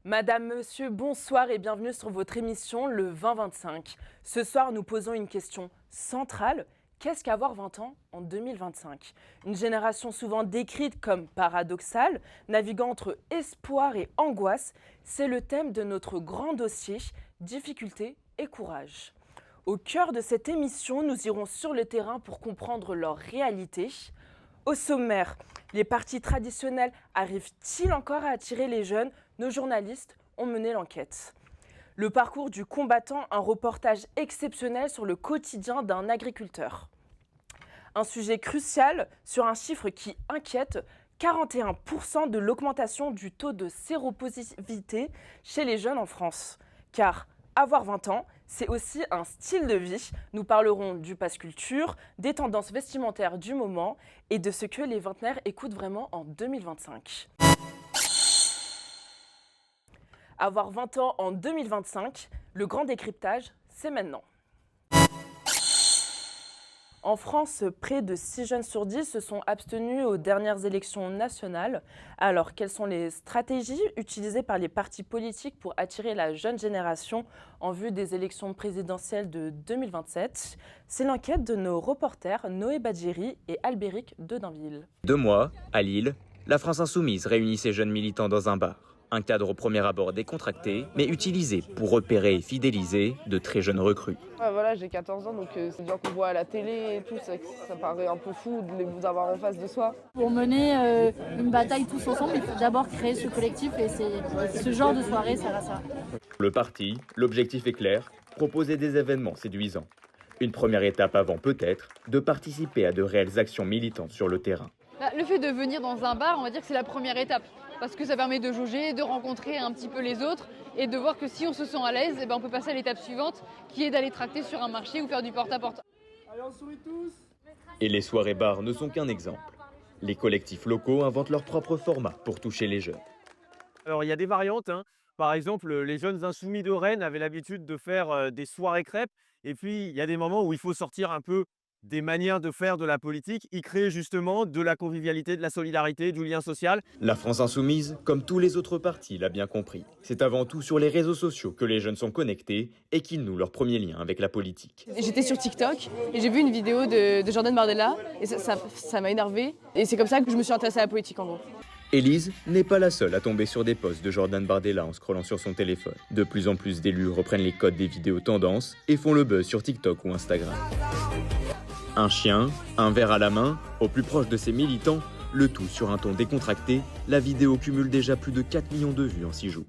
Madame, monsieur, bonsoir et bienvenue sur votre émission Le 2025. Ce soir, nous posons une question centrale. Qu'est-ce qu'avoir 20 ans en 2025? Une génération souvent décrite comme paradoxale, naviguant entre espoir et angoisse, c'est le thème de notre grand dossier, difficulté et courage. Au cœur de cette émission, nous irons sur le terrain pour comprendre leur réalité. Au sommaire, les partis traditionnels arrivent-ils encore à attirer les jeunes? Nos journalistes ont mené l'enquête. Le parcours du combattant, un reportage exceptionnel sur le quotidien d'un agriculteur. Un sujet crucial sur un chiffre qui inquiète, 41% de l'augmentation du taux de séropositivité chez les jeunes en France. Car avoir 20 ans, c'est aussi un style de vie. Nous parlerons du pass culture, des tendances vestimentaires du moment et de ce que les vingtenaires écoutent vraiment en 2025. Avoir 20 ans en 2025, le grand décryptage, c'est maintenant. En France, près de 6 jeunes sur 10 se sont abstenus aux dernières élections nationales. Alors, quelles sont les stratégies utilisées par les partis politiques pour attirer la jeune génération en vue des élections présidentielles de 2027? C'est l'enquête de nos reporters Noé Badjiri et Albéric Dedainville. 2 mois, à Lille, la France Insoumise réunit ses jeunes militants dans un bar. Un cadre au premier abord décontracté, mais utilisé pour repérer et fidéliser de très jeunes recrues. Ouais, voilà, j'ai 14 ans, donc c'est des gens qu'on voit à la télé et tout, ça paraît un peu fou de les avoir en face de soi. Pour mener une bataille tous ensemble, il faut d'abord créer ce collectif et ce genre de soirée sert à ça. Le parti, l'objectif est clair, proposer des événements séduisants. Une première étape avant peut-être de participer à de réelles actions militantes sur le terrain. Le fait de venir dans un bar, on va dire que c'est la première étape. Parce que ça permet de jauger, de rencontrer un petit peu les autres et de voir que si on se sent à l'aise, on peut passer à l'étape suivante qui est d'aller tracter sur un marché ou faire du porte-à-porte. Allez, on sourit tous. Et les soirées bars ne sont qu'un exemple. Les collectifs locaux inventent leur propre format pour toucher les jeunes. Alors, il y a des variantes. Par exemple, les jeunes insoumis de Rennes avaient l'habitude de faire des soirées crêpes. Et puis, il y a des moments où il faut sortir un peu des manières de faire de la politique, y créer justement de la convivialité, de la solidarité, du lien social. La France Insoumise, comme tous les autres partis, l'a bien compris. C'est avant tout sur les réseaux sociaux que les jeunes sont connectés et qu'ils nouent leur premier lien avec la politique. J'étais sur TikTok et j'ai vu une vidéo de Jordan Bardella et ça m'a énervée. Et c'est comme ça que je me suis intéressée à la politique en gros. Élise n'est pas la seule à tomber sur des posts de Jordan Bardella en scrollant sur son téléphone. De plus en plus d'élus reprennent les codes des vidéos tendances et font le buzz sur TikTok ou Instagram. Un chien, un verre à la main, au plus proche de ses militants, le tout sur un ton décontracté, la vidéo cumule déjà plus de 4 millions de vues en 6 jours.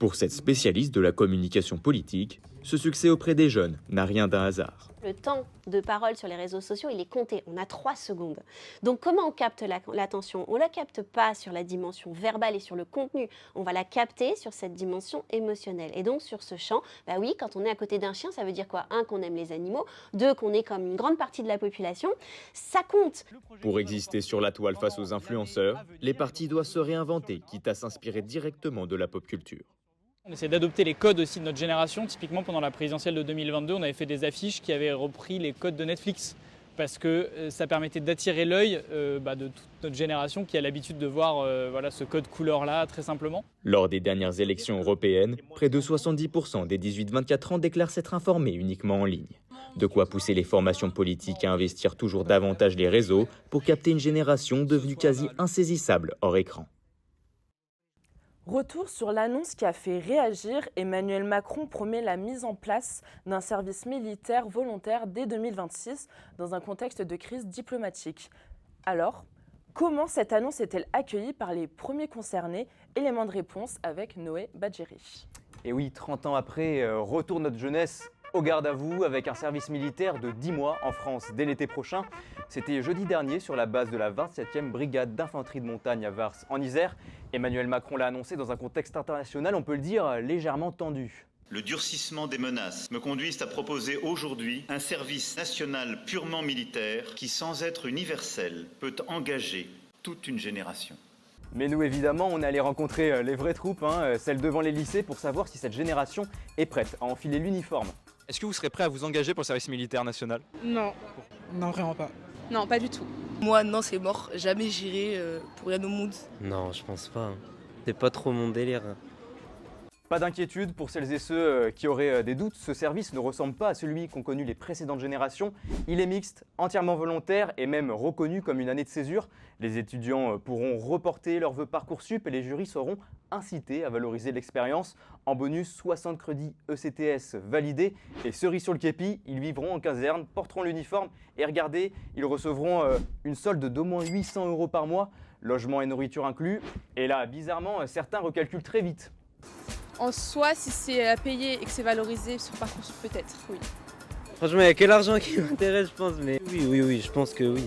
Pour cette spécialiste de la communication politique, ce succès auprès des jeunes n'a rien d'un hasard. Le temps de parole sur les réseaux sociaux, il est compté. On a 3 secondes. Donc comment on capte l'attention? On ne la capte pas sur la dimension verbale et sur le contenu. On va la capter sur cette dimension émotionnelle. Et donc sur ce champ, oui, quand on est à côté d'un chien, ça veut dire quoi? 1, qu'on aime les animaux. 2, qu'on est comme une grande partie de la population. Ça compte. Pour exister sur la toile face aux influenceurs, les partis doivent se réinventer, quitte à s'inspirer directement de la pop culture. On essaie d'adopter les codes aussi de notre génération. Typiquement, pendant la présidentielle de 2022, on avait fait des affiches qui avaient repris les codes de Netflix parce que ça permettait d'attirer l'œil de toute notre génération qui a l'habitude de voir ce code couleur-là, très simplement. Lors des dernières élections européennes, près de 70% des 18-24 ans déclarent s'être informés uniquement en ligne. De quoi pousser les formations politiques à investir toujours davantage les réseaux pour capter une génération devenue quasi insaisissable hors écran. Retour sur l'annonce qui a fait réagir, Emmanuel Macron promet la mise en place d'un service militaire volontaire dès 2026 dans un contexte de crise diplomatique. Alors, comment cette annonce est-elle accueillie par les premiers concernés? Élément de réponse avec Noé Badjiri. Et oui, 30 ans après, retour notre jeunesse au garde à vous avec un service militaire de 10 mois en France dès l'été prochain. C'était jeudi dernier sur la base de la 27e brigade d'infanterie de montagne à Vars en Isère. Emmanuel Macron l'a annoncé dans un contexte international, on peut le dire, légèrement tendu. Le durcissement des menaces me conduisent à proposer aujourd'hui un service national purement militaire qui, sans être universel, peut engager toute une génération. Mais nous, évidemment, on est allé rencontrer les vraies troupes, celles devant les lycées, pour savoir si cette génération est prête à enfiler l'uniforme. Est-ce que vous serez prêt à vous engager pour le service militaire national? Non. Non, vraiment pas. Non, pas du tout. Moi, non, c'est mort. Jamais j'irai pour rien au monde. Non, je pense pas. C'est pas trop mon délire. Pas d'inquiétude pour celles et ceux qui auraient des doutes, ce service ne ressemble pas à celui qu'ont connu les précédentes générations. Il est mixte, entièrement volontaire et même reconnu comme une année de césure. Les étudiants pourront reporter leurs vœux Parcoursup et les jurys seront incités à valoriser l'expérience. En bonus, 60 crédits ECTS validés et cerise sur le képi, ils vivront en caserne, porteront l'uniforme et regardez, ils recevront une solde d'au moins 800 € par mois, logement et nourriture inclus. Et là, bizarrement, certains recalculent très vite. En soi, si c'est à payer et que c'est valorisé sur Parcoursup, peut-être, oui. Franchement, il n'y a que l'argent qui m'intéresse, je pense, mais oui, je pense que oui.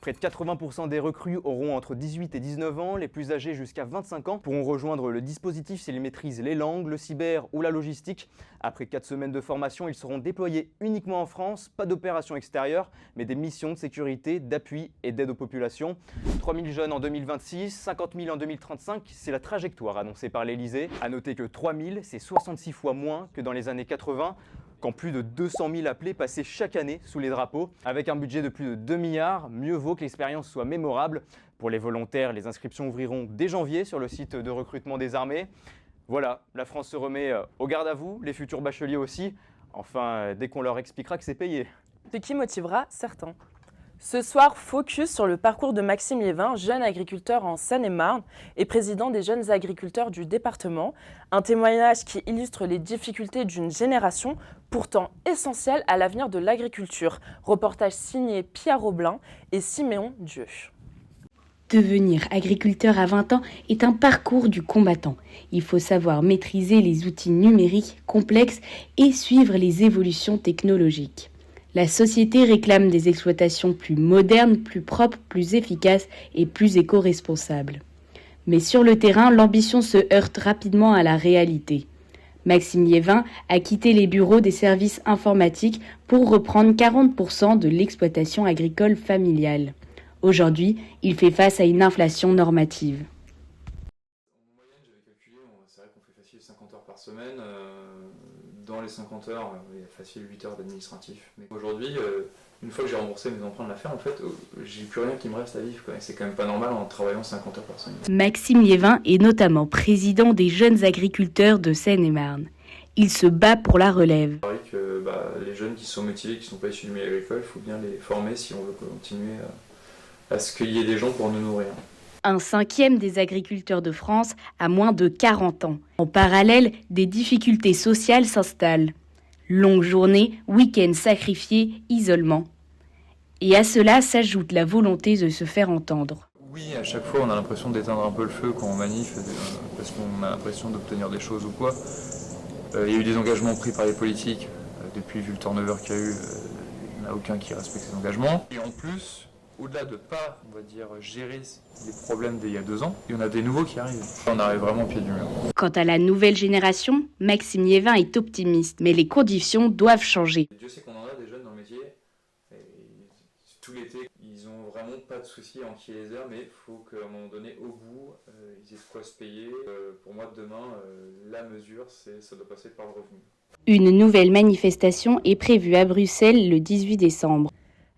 Près de 80% des recrues auront entre 18 et 19 ans. Les plus âgés jusqu'à 25 ans pourront rejoindre le dispositif s'ils maîtrisent les langues, le cyber ou la logistique. Après 4 semaines de formation, ils seront déployés uniquement en France. Pas d'opérations extérieures, mais des missions de sécurité, d'appui et d'aide aux populations. 3000 jeunes en 2026, 50 000 en 2035, c'est la trajectoire annoncée par l'Elysée. A noter que 3000, c'est 66 fois moins que dans les années 80. Quand plus de 200 000 appelés passaient chaque année sous les drapeaux. Avec un budget de plus de 2 milliards, mieux vaut que l'expérience soit mémorable. Pour les volontaires, les inscriptions ouvriront dès janvier sur le site de recrutement des armées. Voilà, la France se remet au garde à vous, les futurs bacheliers aussi. Enfin, dès qu'on leur expliquera que c'est payé. Ce qui motivera certains. Ce soir, focus sur le parcours de Maxime Liévin, jeune agriculteur en Seine-et-Marne et président des jeunes agriculteurs du département. Un témoignage qui illustre les difficultés d'une génération pourtant essentielle à l'avenir de l'agriculture. Reportage signé Pierre Roblin et Siméon Dieu. Devenir agriculteur à 20 ans est un parcours du combattant. Il faut savoir maîtriser les outils numériques complexes et suivre les évolutions technologiques. La société réclame des exploitations plus modernes, plus propres, plus efficaces et plus éco-responsables. Mais sur le terrain, l'ambition se heurte rapidement à la réalité. Maxime Liévin a quitté les bureaux des services informatiques pour reprendre 40% de l'exploitation agricole familiale. Aujourd'hui, il fait face à une inflation normative. En moyenne, j'avais calculé, c'est vrai qu'on fait facile 50 heures par semaine. Dans les 50 heures, il y a facile 8 heures d'administratif. Mais aujourd'hui, une fois que j'ai remboursé mes emprunts de la ferme, en fait, j'ai plus rien qui me reste à vivre, quoi. C'est quand même pas normal en travaillant 50 heures par semaine. Maxime Liévin est notamment président des jeunes agriculteurs de Seine-et-Marne. Il se bat pour la relève. C'est vrai que les jeunes qui sont motivés, qui ne sont pas issus du milieu agricole, il faut bien les former si on veut continuer à ce qu'il y ait des gens pour nous nourrir. Un cinquième des agriculteurs de France a moins de 40 ans. En parallèle, des difficultés sociales s'installent. Longues journées, week-ends sacrifiés, isolement. Et à cela s'ajoute la volonté de se faire entendre. Oui, à chaque fois on a l'impression d'éteindre un peu le feu quand on manif, parce qu'on a l'impression d'obtenir des choses ou quoi. Il y a eu des engagements pris par les politiques. Depuis, vu le turnover qu'il y a eu, il n'y en a aucun qui respecte ces engagements. Et en plus, au-delà de ne pas, on va dire, gérer les problèmes d'il y a 2 ans, il y en a des nouveaux qui arrivent. On arrive vraiment au pied du mur. Quant à la nouvelle génération, Maxime Liévin est optimiste, mais les conditions doivent changer. Dieu sait qu'on en a des jeunes dans le métier. Et tout l'été, ils n'ont vraiment pas de souci à enquiller les heures, mais il faut qu'à un moment donné, au bout, ils aient de quoi se payer. Pour moi, demain, la mesure, ça doit passer par le revenu. Une nouvelle manifestation est prévue à Bruxelles le 18 décembre.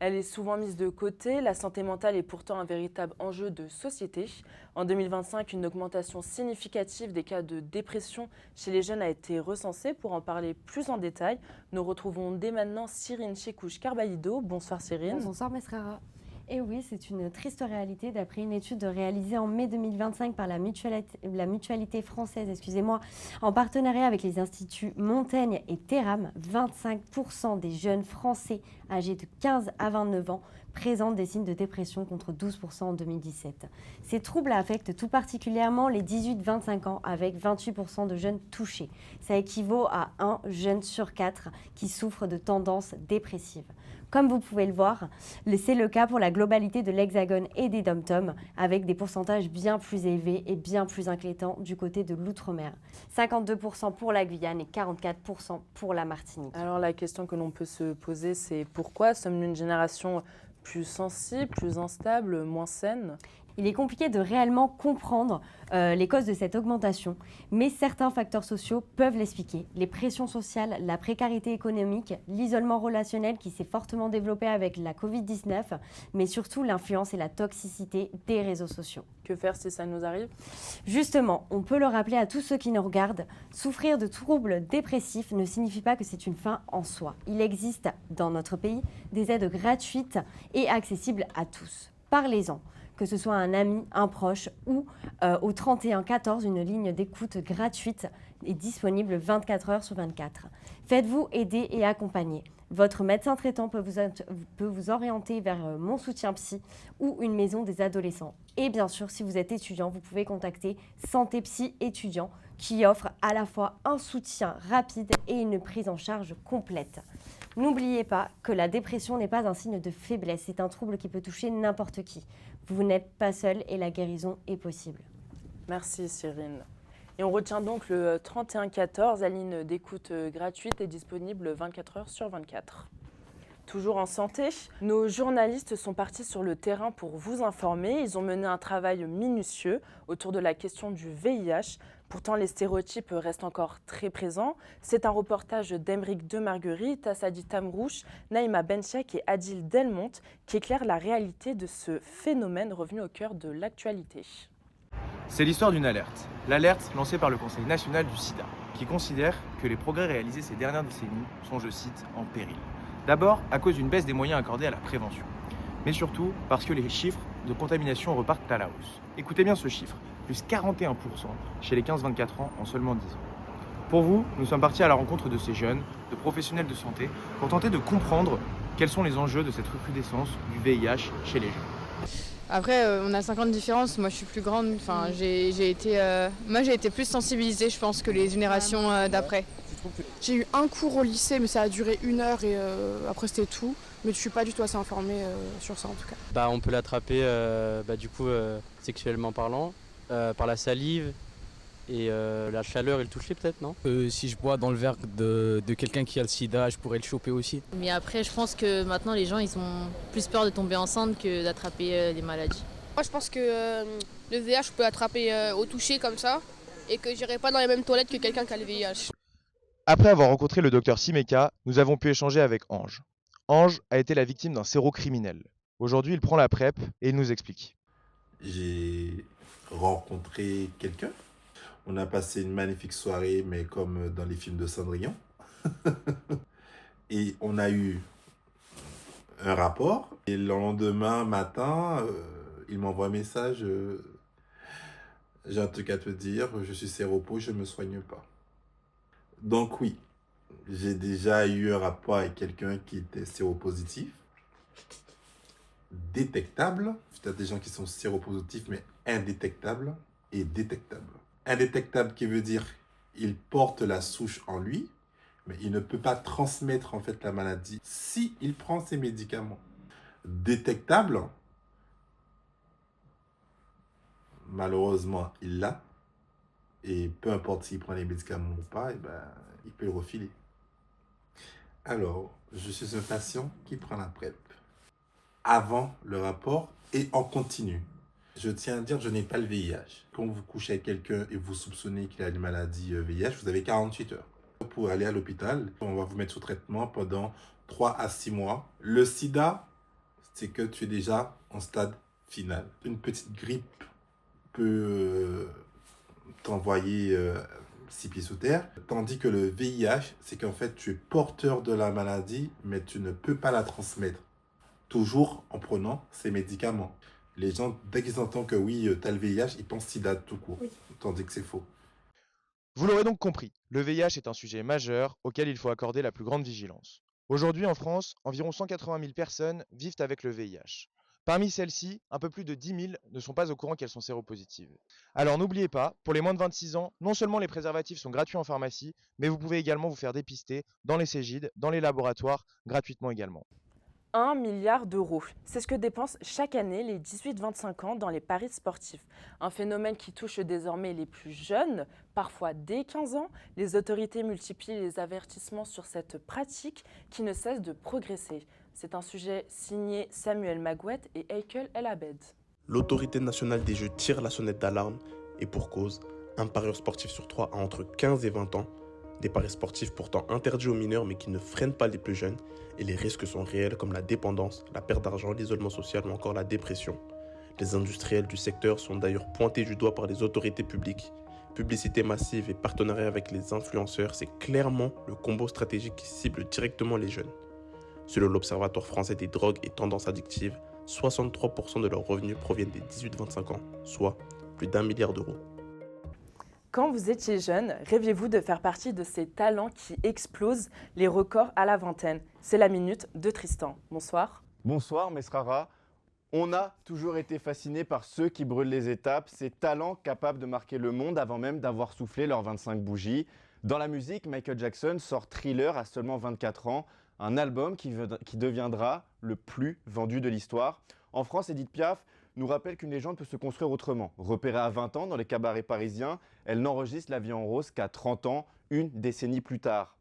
Elle est souvent mise de côté, la santé mentale est pourtant un véritable enjeu de société. En 2025, une augmentation significative des cas de dépression chez les jeunes a été recensée. Pour en parler plus en détail, nous retrouvons dès maintenant Cyrine Chekouche-Carbalido. Bonsoir Cyrine. Bonsoir Mesrara. Et oui, c'est une triste réalité d'après une étude réalisée en mai 2025 par la mutualité française, en partenariat avec les instituts Montaigne et Terram. 25% des jeunes Français âgés de 15 à 29 ans présentent des signes de dépression contre 12% en 2017. Ces troubles affectent tout particulièrement les 18-25 ans avec 28% de jeunes touchés. Ça équivaut à 1 jeune sur 4 qui souffre de tendances dépressives. Comme vous pouvez le voir, c'est le cas pour la globalité de l'Hexagone et des DOM-TOM, avec des pourcentages bien plus élevés et bien plus inquiétants du côté de l'outre-mer. 52% pour la Guyane et 44% pour la Martinique. Alors la question que l'on peut se poser, c'est pourquoi sommes-nous une génération plus sensible, plus instable, moins saine ? Il est compliqué de réellement comprendre les causes de cette augmentation, mais certains facteurs sociaux peuvent l'expliquer. Les pressions sociales, la précarité économique, l'isolement relationnel qui s'est fortement développé avec la Covid-19, mais surtout l'influence et la toxicité des réseaux sociaux. Que faire si ça nous arrive? Justement, on peut le rappeler à tous ceux qui nous regardent, souffrir de troubles dépressifs ne signifie pas que c'est une fin en soi. Il existe dans notre pays des aides gratuites et accessibles à tous. Parlez-en. Que ce soit un ami, un proche ou au 31 14, une ligne d'écoute gratuite est disponible 24 heures sur 24. Faites-vous aider et accompagner. Votre médecin traitant peut vous orienter vers Mon Soutien Psy ou une maison des adolescents. Et bien sûr, si vous êtes étudiant, vous pouvez contacter Santé Psy étudiant qui offre à la fois un soutien rapide et une prise en charge complète. N'oubliez pas que la dépression n'est pas un signe de faiblesse, c'est un trouble qui peut toucher n'importe qui. Vous n'êtes pas seul et la guérison est possible. Merci Cyrine. Et on retient donc le 31 14, la ligne d'écoute gratuite est disponible 24 heures sur 24. Toujours en santé, nos journalistes sont partis sur le terrain pour vous informer. Ils ont mené un travail minutieux autour de la question du VIH. Pourtant, les stéréotypes restent encore très présents. C'est un reportage d'Emeric de Marguerite, Assadi Tamrouche, Naïma Benchek et Adil Delmonte qui éclaire la réalité de ce phénomène revenu au cœur de l'actualité. C'est l'histoire d'une alerte. L'alerte lancée par le Conseil national du sida, qui considère que les progrès réalisés ces dernières décennies sont, je cite, en péril. D'abord, à cause d'une baisse des moyens accordés à la prévention, mais surtout parce que les chiffres de contamination repartent à la hausse. Écoutez bien ce chiffre, plus 41% chez les 15-24 ans en seulement 10 ans. Pour vous, nous sommes partis à la rencontre de ces jeunes, de professionnels de santé, pour tenter de comprendre quels sont les enjeux de cette recrudescence du VIH chez les jeunes. Après, on a 5 ans de différence, moi je suis plus grande, enfin, j'ai été plus sensibilisée je pense que les générations d'après. J'ai eu un cours au lycée mais ça a duré 1 heure et après c'était tout. Mais je suis pas du tout assez informée sur ça en tout cas. On peut l'attraper sexuellement parlant, par la salive et la chaleur et le toucher peut-être, non? Si je bois dans le verre de quelqu'un qui a le sida, je pourrais le choper aussi. Mais après, je pense que maintenant les gens ils ont plus peur de tomber enceinte que d'attraper des maladies. Moi je pense que le VIH je peux l'attraper au toucher comme ça et que j'irai pas dans les mêmes toilettes que quelqu'un qui a le VIH. Après avoir rencontré le docteur Simeka, nous avons pu échanger avec Ange. Ange a été la victime d'un sérocriminel. Aujourd'hui, il prend la PrEP et il nous explique. J'ai rencontré quelqu'un. On a passé une magnifique soirée, mais comme dans les films de Cendrillon. Et on a eu un rapport. Et le lendemain matin, il m'envoie un message. J'ai un truc à te dire, je suis séropo, je ne me soigne pas. Donc oui, j'ai déjà eu un rapport avec quelqu'un qui était séropositif. Détectable. Il y a des gens qui sont séropositifs, mais indétectables et détectables. Indétectable qui veut dire il porte la souche en lui, mais il ne peut pas transmettre en fait la maladie si il prend ses médicaments. Détectable, malheureusement, il l'a. Et peu importe s'il prend les médicaments ou pas, il peut le refiler. Alors, je suis un patient qui prend la PrEP avant le rapport et en continu. Je tiens à dire, je n'ai pas le VIH. Quand vous couchez avec quelqu'un et vous soupçonnez qu'il a une maladie VIH, vous avez 48 heures pour aller à l'hôpital. On va vous mettre sous traitement pendant 3 à 6 mois. Le sida, c'est que tu es déjà en stade final. Une petite grippe peut t'envoyer 6 pieds sous terre. Tandis que le VIH, c'est qu'en fait, tu es porteur de la maladie, mais tu ne peux pas la transmettre. Toujours en prenant ces médicaments. Les gens, dès qu'ils entendent que oui, tu as le VIH, ils pensent sida tout court. Oui. Tandis que c'est faux. Vous l'aurez donc compris, le VIH est un sujet majeur auquel il faut accorder la plus grande vigilance. Aujourd'hui en France, environ 180 000 personnes vivent avec le VIH. Parmi celles-ci, un peu plus de 10 000 ne sont pas au courant qu'elles sont séropositives. Alors n'oubliez pas, pour les moins de 26 ans, non seulement les préservatifs sont gratuits en pharmacie, mais vous pouvez également vous faire dépister dans les Cégides, dans les laboratoires, gratuitement également. 1 milliard d'euros. C'est ce que dépensent chaque année les 18-25 ans dans les paris sportifs. Un phénomène qui touche désormais les plus jeunes, parfois dès 15 ans. Les autorités multiplient les avertissements sur cette pratique qui ne cesse de progresser. C'est un sujet signé Samuel Magouet et Eikel El Abed. L'autorité nationale des jeux tire la sonnette d'alarme et pour cause, un parieur sportif sur 3 a entre 15 et 20 ans, des paris sportifs pourtant interdits aux mineurs mais qui ne freinent pas les plus jeunes et les risques sont réels comme la dépendance, la perte d'argent, l'isolement social ou encore la dépression. Les industriels du secteur sont d'ailleurs pointés du doigt par les autorités publiques. Publicité massive et partenariat avec les influenceurs, c'est clairement le combo stratégique qui cible directement les jeunes. Selon l'Observatoire français des drogues et tendances addictives, 63% de leurs revenus proviennent des 18-25 ans, soit plus d'1 milliard d'euros. Quand vous étiez jeune, rêviez-vous de faire partie de ces talents qui explosent les records à la vingtaine? C'est la minute de Tristan. Bonsoir. Bonsoir Mesrara. On a toujours été fasciné par ceux qui brûlent les étapes, ces talents capables de marquer le monde avant même d'avoir soufflé leurs 25 bougies. Dans la musique, Michael Jackson sort Thriller à seulement 24 ans, un album qui deviendra le plus vendu de l'histoire. En France, Édith Piaf nous rappelle qu'une légende peut se construire autrement. Repérée à 20 ans dans les cabarets parisiens, elle n'enregistre La vie en rose qu'à 30 ans, une décennie plus tard.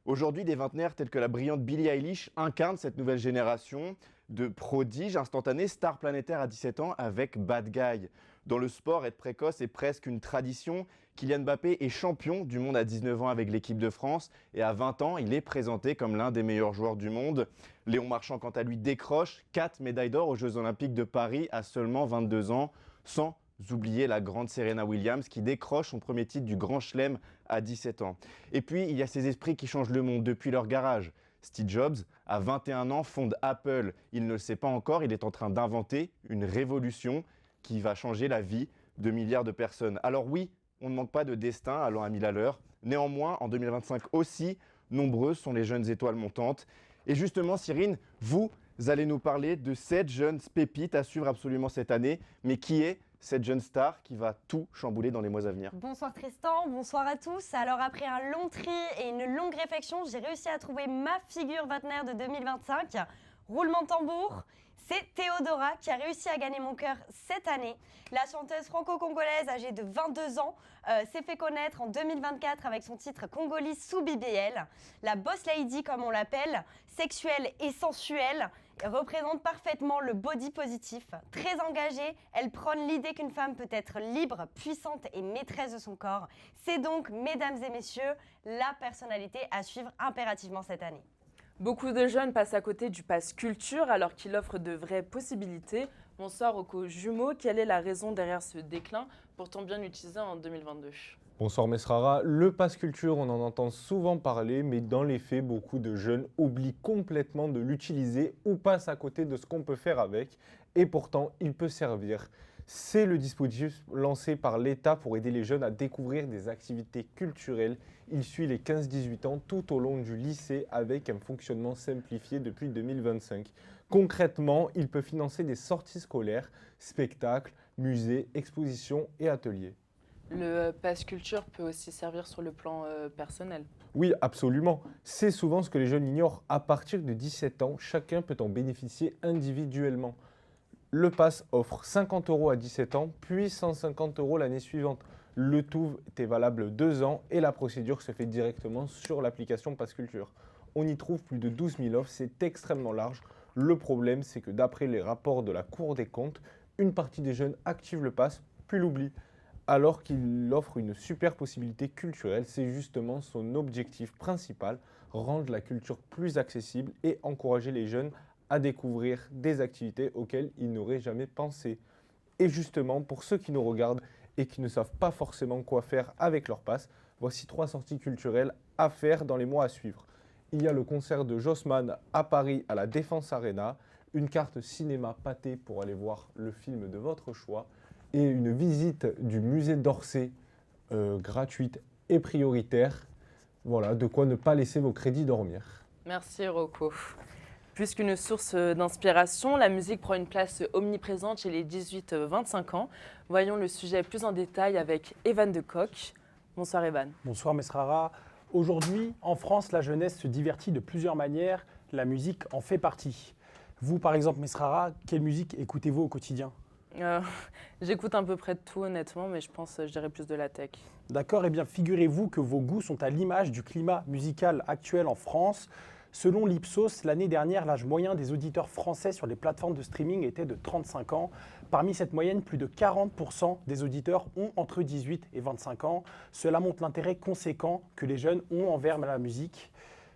Aujourd'hui, des vingtenaires tels que la brillante Billie Eilish incarnent cette nouvelle génération de prodiges instantanés, stars planétaires à 17 ans avec Bad Guy. Dans le sport, être précoce est presque une tradition. Kylian Mbappé est champion du monde à 19 ans avec l'équipe de France et à 20 ans, il est présenté comme l'un des meilleurs joueurs du monde. Léon Marchand, quant à lui, décroche 4 médailles d'or aux Jeux Olympiques de Paris à seulement 22 ans, sans oublier la grande Serena Williams qui décroche son premier titre du Grand Chelem à 17 ans. Et puis, il y a ces esprits qui changent le monde depuis leur garage. Steve Jobs, à 21 ans, fonde Apple. Il ne le sait pas encore, il est en train d'inventer une révolution qui va changer la vie de milliards de personnes. Alors oui, on ne manque pas de destin allant à 1000 à l'heure. Néanmoins, en 2025 aussi, nombreuses sont les jeunes étoiles montantes. Et justement, Cyrine, vous allez nous parler de 7 jeunes pépites à suivre absolument cette année. Mais qui est cette jeune star qui va tout chambouler dans les mois à venir? Bonsoir Tristan, bonsoir à tous. Alors après un long tri et une longue réflexion, j'ai réussi à trouver ma figure vingtenaire de 2025. Roulement de tambour, c'est Théodora qui a réussi à gagner mon cœur cette année. La chanteuse franco-congolaise âgée de 22 ans s'est fait connaître en 2024 avec son titre Congolese sous BBL. La boss lady comme on l'appelle, sexuelle et sensuelle, représente parfaitement le body positif. Très engagée, elle prône l'idée qu'une femme peut être libre, puissante et maîtresse de son corps. C'est donc, mesdames et messieurs, la personnalité à suivre impérativement cette année. Beaucoup de jeunes passent à côté du pass culture alors qu'il offre de vraies possibilités. Bonsoir Rocco Jumeau, quelle est la raison derrière ce déclin, pourtant bien utilisé en 2022? Bonsoir Mesrara, le pass culture, on en entend souvent parler, mais dans les faits, beaucoup de jeunes oublient complètement de l'utiliser ou passent à côté de ce qu'on peut faire avec, et pourtant il peut servir. C'est le dispositif lancé par l'État pour aider les jeunes à découvrir des activités culturelles. Il suit les 15-18 ans tout au long du lycée avec un fonctionnement simplifié depuis 2025. Concrètement, il peut financer des sorties scolaires, spectacles, musées, expositions et ateliers. Le pass culture peut aussi servir sur le plan personnel. Oui, absolument. C'est souvent ce que les jeunes ignorent. À partir de 17 ans, chacun peut en bénéficier individuellement. Le pass offre 50 € à 17 ans, puis 150 € l'année suivante. Le tout est valable 2 ans et la procédure se fait directement sur l'application Pass Culture. On y trouve plus de 12 000 offres, c'est extrêmement large. Le problème, c'est que d'après les rapports de la Cour des comptes, une partie des jeunes activent le pass, puis l'oublient. Alors qu'il offre une super possibilité culturelle, c'est justement son objectif principal, rendre la culture plus accessible et encourager les jeunes à découvrir des activités auxquelles ils n'auraient jamais pensé. Et justement, pour ceux qui nous regardent et qui ne savent pas forcément quoi faire avec leur pass, voici 3 sorties culturelles à faire dans les mois à suivre. Il y a le concert de Jossman à Paris à la Défense Arena, une carte cinéma pâtée pour aller voir le film de votre choix, et une visite du musée d'Orsay gratuite et prioritaire. Voilà, de quoi ne pas laisser vos crédits dormir. Merci Rocco. Plus qu'une source d'inspiration, la musique prend une place omniprésente chez les 18-25 ans. Voyons le sujet plus en détail avec Evan de Kock. Bonsoir Evan. Bonsoir Mesrara. Aujourd'hui, en France, la jeunesse se divertit de plusieurs manières. La musique en fait partie. Vous, par exemple, Mesrara, quelle musique écoutez-vous au quotidien ? J'écoute à peu près de tout honnêtement, mais je dirais plus de la tech. D'accord, eh bien figurez-vous que vos goûts sont à l'image du climat musical actuel en France. Selon l'Ipsos, l'année dernière, l'âge moyen des auditeurs français sur les plateformes de streaming était de 35 ans. Parmi cette moyenne, plus de 40% des auditeurs ont entre 18 et 25 ans. Cela montre l'intérêt conséquent que les jeunes ont envers la musique.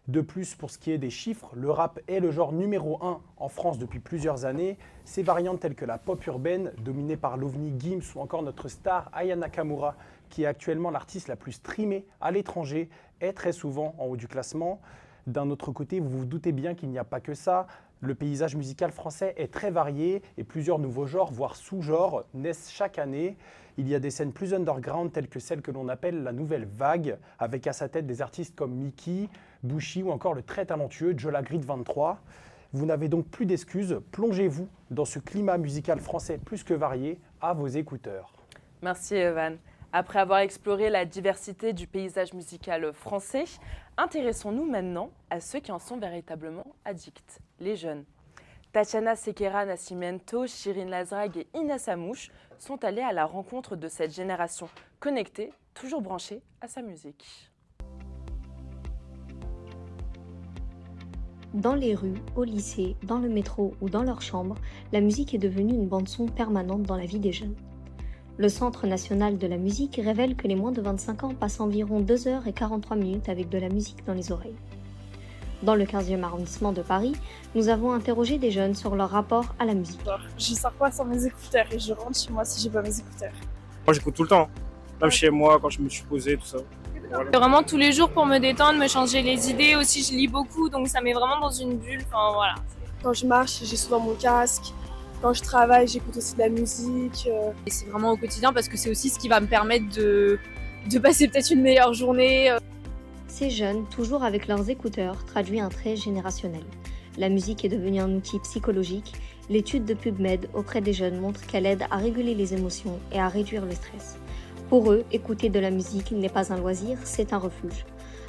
De plus, pour ce qui est des chiffres, le rap est le genre numéro 1 en France depuis plusieurs années. Ces variantes telles que la pop urbaine, dominée par l'OVNI Gims ou encore notre star Aya Nakamura, qui est actuellement l'artiste la plus streamée à l'étranger, est très souvent en haut du classement. D'un autre côté, vous vous doutez bien qu'il n'y a pas que ça. Le paysage musical français est très varié et plusieurs nouveaux genres, voire sous-genres, naissent chaque année. Il y a des scènes plus underground telles que celle que l'on appelle la nouvelle vague, avec à sa tête des artistes comme Mickey, Bushi ou encore le très talentueux Jola Grid 23. Vous n'avez donc plus d'excuses, plongez-vous dans ce climat musical français plus que varié à vos écouteurs. Merci Evan. Après avoir exploré la diversité du paysage musical français, intéressons-nous maintenant à ceux qui en sont véritablement addicts, les jeunes. Tatiana Sequeira Nascimento, Shirin Lazrag et Inès Amouche sont allés à la rencontre de cette génération connectée, toujours branchée à sa musique. Dans les rues, au lycée, dans le métro ou dans leur chambre, la musique est devenue une bande-son permanente dans la vie des jeunes. Le Centre national de la musique révèle que les moins de 25 ans passent environ 2h43 avec de la musique dans les oreilles. Dans le 15e arrondissement de Paris, nous avons interrogé des jeunes sur leur rapport à la musique. Je sors pas sans mes écouteurs et je rentre chez moi si j'ai pas mes écouteurs. Moi j'écoute tout le temps, même chez moi quand je me suis posé, tout ça. Voilà. Vraiment tous les jours pour me détendre, me changer les idées. Aussi je lis beaucoup donc ça met vraiment dans une bulle. Enfin, voilà. Quand je marche, j'ai souvent mon casque. Quand je travaille, j'écoute aussi de la musique. Et c'est vraiment au quotidien parce que c'est aussi ce qui va me permettre de passer peut-être une meilleure journée. Ces jeunes, toujours avec leurs écouteurs, traduit un trait générationnel. La musique est devenue un outil psychologique. L'étude de PubMed auprès des jeunes montre qu'elle aide à réguler les émotions et à réduire le stress. Pour eux, écouter de la musique n'est pas un loisir, c'est un refuge.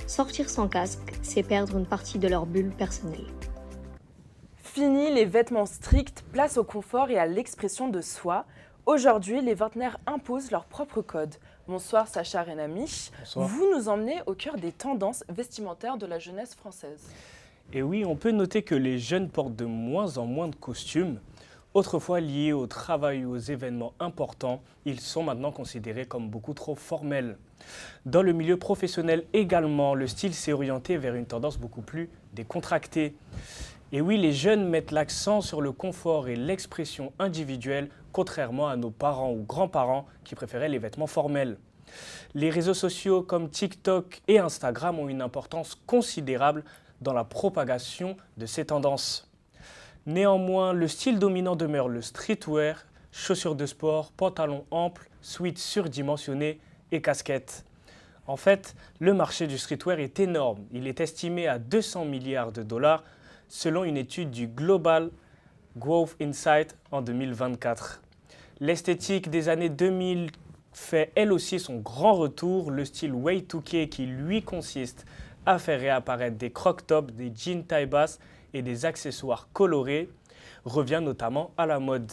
Sortir sans casque, c'est perdre une partie de leur bulle personnelle. Fini les vêtements stricts, place au confort et à l'expression de soi. Aujourd'hui, les vingtenaires imposent leur propre code. Bonsoir Sacha Renami. Bonsoir. Vous nous emmenez au cœur des tendances vestimentaires de la jeunesse française. Et oui, on peut noter que les jeunes portent de moins en moins de costumes. Autrefois liés au travail ou aux événements importants, ils sont maintenant considérés comme beaucoup trop formels. Dans le milieu professionnel également, le style s'est orienté vers une tendance beaucoup plus décontractée. Et oui, les jeunes mettent l'accent sur le confort et l'expression individuelle, contrairement à nos parents ou grands-parents qui préféraient les vêtements formels. Les réseaux sociaux comme TikTok et Instagram ont une importance considérable dans la propagation de ces tendances. Néanmoins, le style dominant demeure le streetwear, chaussures de sport, pantalons amples, sweats surdimensionnés et casquettes. En fait, le marché du streetwear est énorme. Il est estimé à 200 milliards de dollars selon une étude du Global Growth Insight en 2024. L'esthétique des années 2000 fait elle aussi son grand retour, le style Y2K qui lui consiste à faire réapparaître des croc-tops, des jeans taille basse et des accessoires colorés, revient notamment à la mode.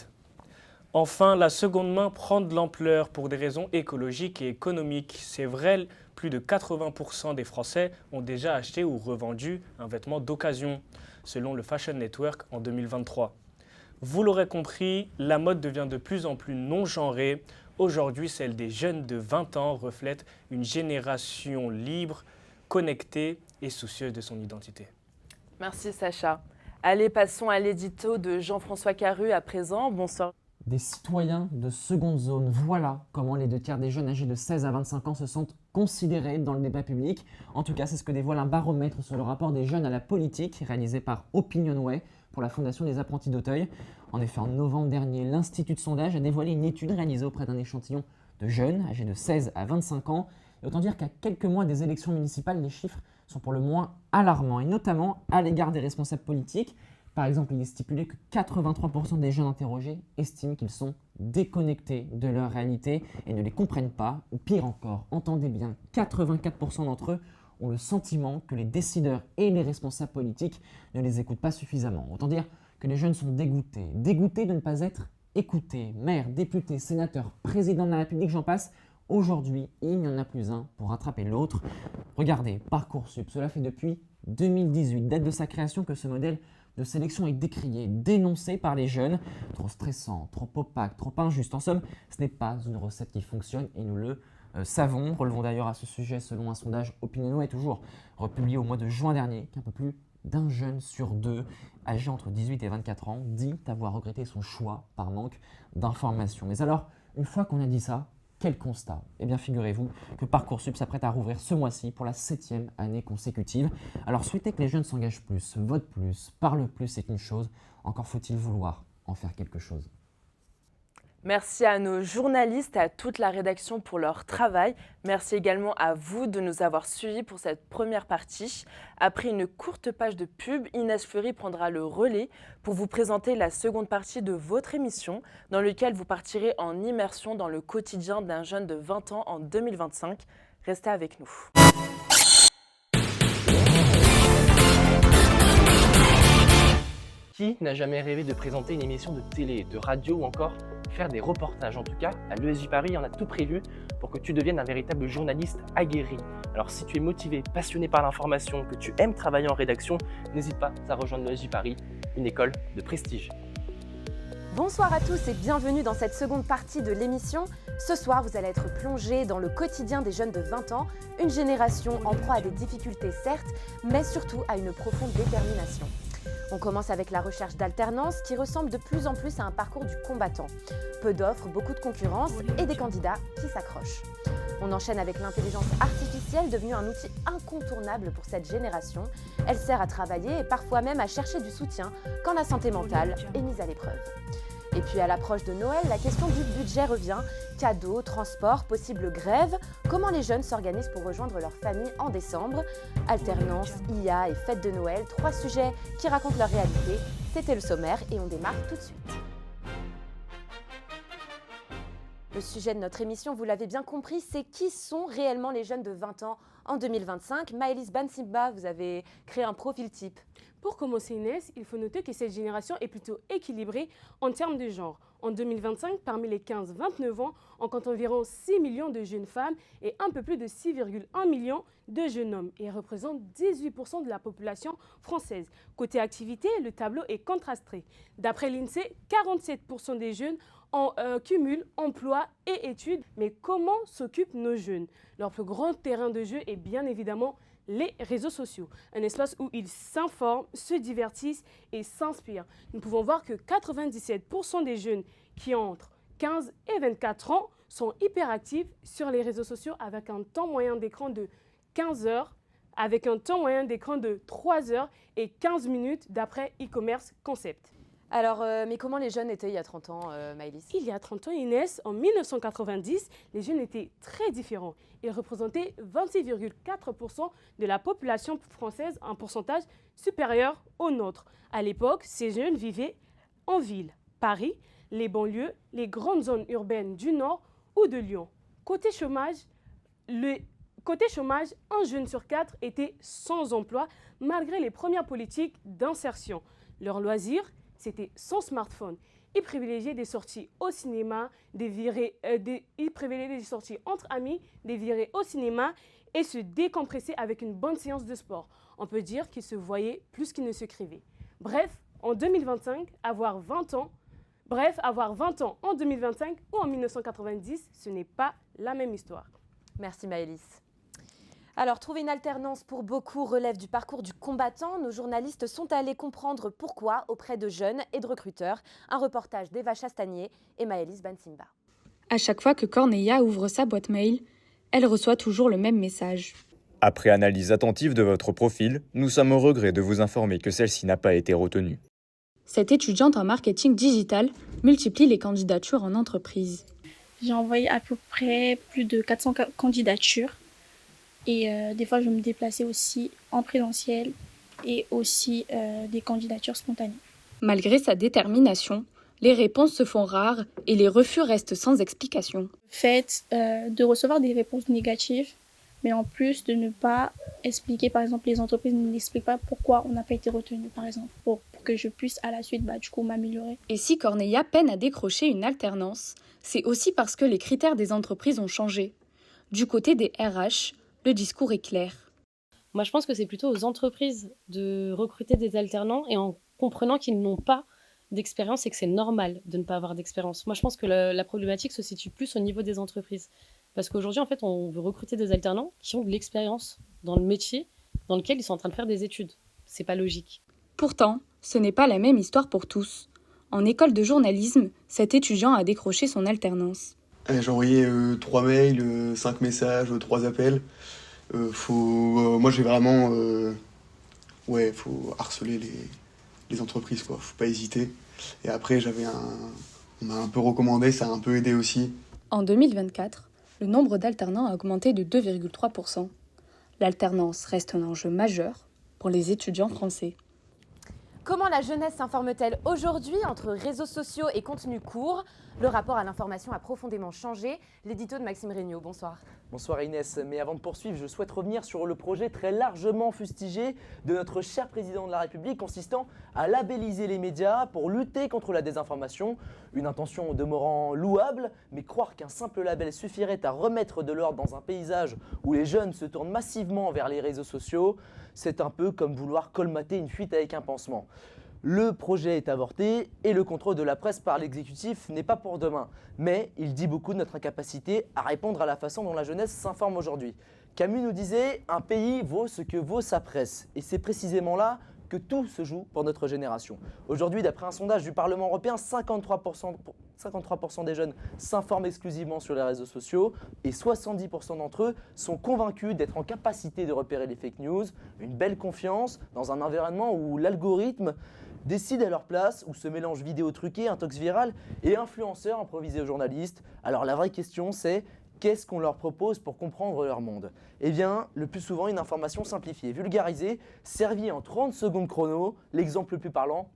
Enfin, la seconde main prend de l'ampleur pour des raisons écologiques et économiques. C'est vrai, plus de 80% des Français ont déjà acheté ou revendu un vêtement d'occasion, selon le Fashion Network en 2023. Vous l'aurez compris, la mode devient de plus en plus non-genrée. Aujourd'hui, celle des jeunes de 20 ans reflète une génération libre, connectée et soucieuse de son identité. Merci Sacha. Allez, passons à l'édito de Jean-François Caru à présent. Bonsoir. Des citoyens de seconde zone, voilà comment les 2/3 des jeunes âgés de 16 à 25 ans se sentent considérés dans le débat public. En tout cas, c'est ce que dévoile un baromètre sur le rapport des jeunes à la politique réalisé par Opinionway pour la Fondation des Apprentis d'Auteuil. En effet, en novembre dernier, l'Institut de sondage a dévoilé une étude réalisée auprès d'un échantillon de jeunes âgés de 16 à 25 ans. Et autant dire qu'à quelques mois des élections municipales, les chiffres sont pour le moins alarmants, et notamment à l'égard des responsables politiques. Par exemple, il est stipulé que 83% des jeunes interrogés estiment qu'ils sont déconnectés de leur réalité et ne les comprennent pas. Ou pire encore, entendez bien, 84% d'entre eux ont le sentiment que les décideurs et les responsables politiques ne les écoutent pas suffisamment. Autant dire que les jeunes sont dégoûtés de ne pas être écoutés. Maires, députés, sénateurs, présidents de la République, j'en passe. Aujourd'hui, il n'y en a plus un pour rattraper l'autre. Regardez, Parcoursup, cela fait depuis 2018, date de sa création, que ce modèle de sélection est décrié, dénoncé par les jeunes. Trop stressant, trop opaque, trop injuste. En somme, ce n'est pas une recette qui fonctionne et nous le savons. Relevons d'ailleurs à ce sujet, selon un sondage Opinionway, toujours republié au mois de juin dernier, qu'un peu plus d'un jeune sur deux, âgé entre 18 et 24 ans, dit avoir regretté son choix par manque d'informations. Mais alors, une fois qu'on a dit ça, quel constat? Eh bien, figurez-vous que Parcoursup s'apprête à rouvrir ce mois-ci pour la 7e année consécutive. Alors, souhaiter que les jeunes s'engagent plus, votent plus, parlent plus, c'est une chose. Encore faut-il vouloir en faire quelque chose. Merci à nos journalistes et à toute la rédaction pour leur travail. Merci également à vous de nous avoir suivis pour cette première partie. Après une courte page de pub, Inès Fleury prendra le relais pour vous présenter la seconde partie de votre émission, dans laquelle vous partirez en immersion dans le quotidien d'un jeune de 20 ans en 2025. Restez avec nous. Qui n'a jamais rêvé de présenter une émission de télé, de radio ou encore faire des reportages? En tout cas, à l'ESJ Paris, on a tout prévu pour que tu deviennes un véritable journaliste aguerri. Alors si tu es motivé, passionné par l'information, que tu aimes travailler en rédaction, n'hésite pas à rejoindre l'ESJ Paris, une école de prestige. Bonsoir à tous et bienvenue dans cette seconde partie de l'émission. Ce soir, vous allez être plongés dans le quotidien des jeunes de 20 ans, une génération en proie à des difficultés certes, mais surtout à une profonde détermination. On commence avec la recherche d'alternance qui ressemble de plus en plus à un parcours du combattant. Peu d'offres, beaucoup de concurrence et des candidats qui s'accrochent. On enchaîne avec l'intelligence artificielle, devenue un outil incontournable pour cette génération. Elle sert à travailler et parfois même à chercher du soutien quand la santé mentale est mise à l'épreuve. Et puis à l'approche de Noël, la question du budget revient. Cadeaux, transports, possible grève. Comment les jeunes s'organisent pour rejoindre leur famille en décembre? Alternance, IA et fête de Noël, 3 sujets qui racontent leur réalité. C'était le sommaire et on démarre tout de suite. Le sujet de notre émission, vous l'avez bien compris, c'est qui sont réellement les jeunes de 20 ans en 2025. Maëlys Bansimba, vous avez créé un profil type. Pour commencer Inès, il faut noter que cette génération est plutôt équilibrée en termes de genre. En 2025, parmi les 15-29 ans, on compte environ 6 millions de jeunes femmes et un peu plus de 6,1 millions de jeunes hommes et représente 18% de la population française. Côté activité, le tableau est contrasté. D'après l'INSEE, 47% des jeunes cumulent emploi et études. Mais comment s'occupent nos jeunes? Leur plus grand terrain de jeu est bien évidemment les réseaux sociaux, un espace où ils s'informent, se divertissent et s'inspirent. Nous pouvons voir que 97% des jeunes qui ont entre 15 et 24 ans sont hyperactifs sur les réseaux sociaux avec un temps moyen d'écran de 15 heures, avec un temps moyen d'écran de 3 heures et 15 minutes d'après e-commerce concept. Alors, mais comment les jeunes étaient il y a 30 ans, Maëlys? Il y a 30 ans, Inès, en 1990, les jeunes étaient très différents. Ils représentaient 26,4% de la population française, un pourcentage supérieur au nôtre. À l'époque, ces jeunes vivaient en ville, Paris, les banlieues, les grandes zones urbaines du Nord ou de Lyon. Côté chômage, un jeune sur 4 était sans emploi malgré les premières politiques d'insertion. Leurs loisirs, c'était sans smartphone. Ils privilégiaient des sorties au cinéma, ils privilégiaient des sorties entre amis, des virées au cinéma et se décompresser avec une bonne séance de sport. On peut dire qu'ils se voyaient plus qu'ils ne s'écrivaient. Bref, en 2025, avoir 20 ans en 2025 ou en 1990, ce n'est pas la même histoire. Merci Maëlys. Alors, trouver une alternance pour beaucoup relève du parcours du combattant. Nos journalistes sont allés comprendre pourquoi auprès de jeunes et de recruteurs. Un reportage d'Eva Chastanier et Maëlys Bansimba. À chaque fois que Corneilla ouvre sa boîte mail, elle reçoit toujours le même message. Après analyse attentive de votre profil, nous sommes au regret de vous informer que celle-ci n'a pas été retenue. Cette étudiante en marketing digital multiplie les candidatures en entreprise. J'ai envoyé à peu près plus de 400 candidatures. Et des fois, je me déplaçais aussi en présentiel et aussi des candidatures spontanées. Malgré sa détermination, les réponses se font rares et les refus restent sans explication. Le fait de recevoir des réponses négatives, mais en plus de ne pas expliquer, par exemple, les entreprises n'expliquent pas pourquoi on n'a pas été retenu, par exemple, pour que je puisse à la suite m'améliorer. Et si Corneilla peine à décrocher une alternance, c'est aussi parce que les critères des entreprises ont changé. Du côté des RH, le discours est clair. Moi, je pense que c'est plutôt aux entreprises de recruter des alternants et en comprenant qu'ils n'ont pas d'expérience et que c'est normal de ne pas avoir d'expérience. Moi, je pense que la problématique se situe plus au niveau des entreprises. Parce qu'aujourd'hui, en fait, on veut recruter des alternants qui ont de l'expérience dans le métier dans lequel ils sont en train de faire des études. C'est pas logique. Pourtant, ce n'est pas la même histoire pour tous. En école de journalisme, cet étudiant a décroché son alternance. J'ai envoyé 3 mails, 5 messages, 3 appels. Moi, j'ai vraiment... faut harceler les entreprises, quoi. Faut pas hésiter. Et après, on m'a un peu recommandé, ça a un peu aidé aussi. En 2024, le nombre d'alternants a augmenté de 2,3%. L'alternance reste un enjeu majeur pour les étudiants français. Comment la jeunesse s'informe-t-elle aujourd'hui entre réseaux sociaux et contenus courts? Le rapport à l'information a profondément changé. L'édito de Maxime Regnault, bonsoir. Bonsoir Inès, mais avant de poursuivre, je souhaite revenir sur le projet très largement fustigé de notre cher président de la République consistant à labelliser les médias pour lutter contre la désinformation. Une intention demeurant louable, mais croire qu'un simple label suffirait à remettre de l'ordre dans un paysage où les jeunes se tournent massivement vers les réseaux sociaux, c'est un peu comme vouloir colmater une fuite avec un pansement. Le projet est avorté et le contrôle de la presse par l'exécutif n'est pas pour demain. Mais il dit beaucoup de notre incapacité à répondre à la façon dont la jeunesse s'informe aujourd'hui. Camus nous disait « Un pays vaut ce que vaut sa presse ». Et c'est précisément là que tout se joue pour notre génération. Aujourd'hui, d'après un sondage du Parlement européen, 53% des jeunes s'informent exclusivement sur les réseaux sociaux et 70% d'entre eux sont convaincus d'être en capacité de repérer les fake news. Une belle confiance dans un environnement où l'algorithme décide à leur place, où se mélangent vidéos truquées, intox virales et influenceurs improvisés aux journalistes. Alors la vraie question c'est, qu'est-ce qu'on leur propose pour comprendre leur monde? Eh bien, le plus souvent une information simplifiée, vulgarisée, servie en 30 secondes chrono. L'exemple le plus parlant,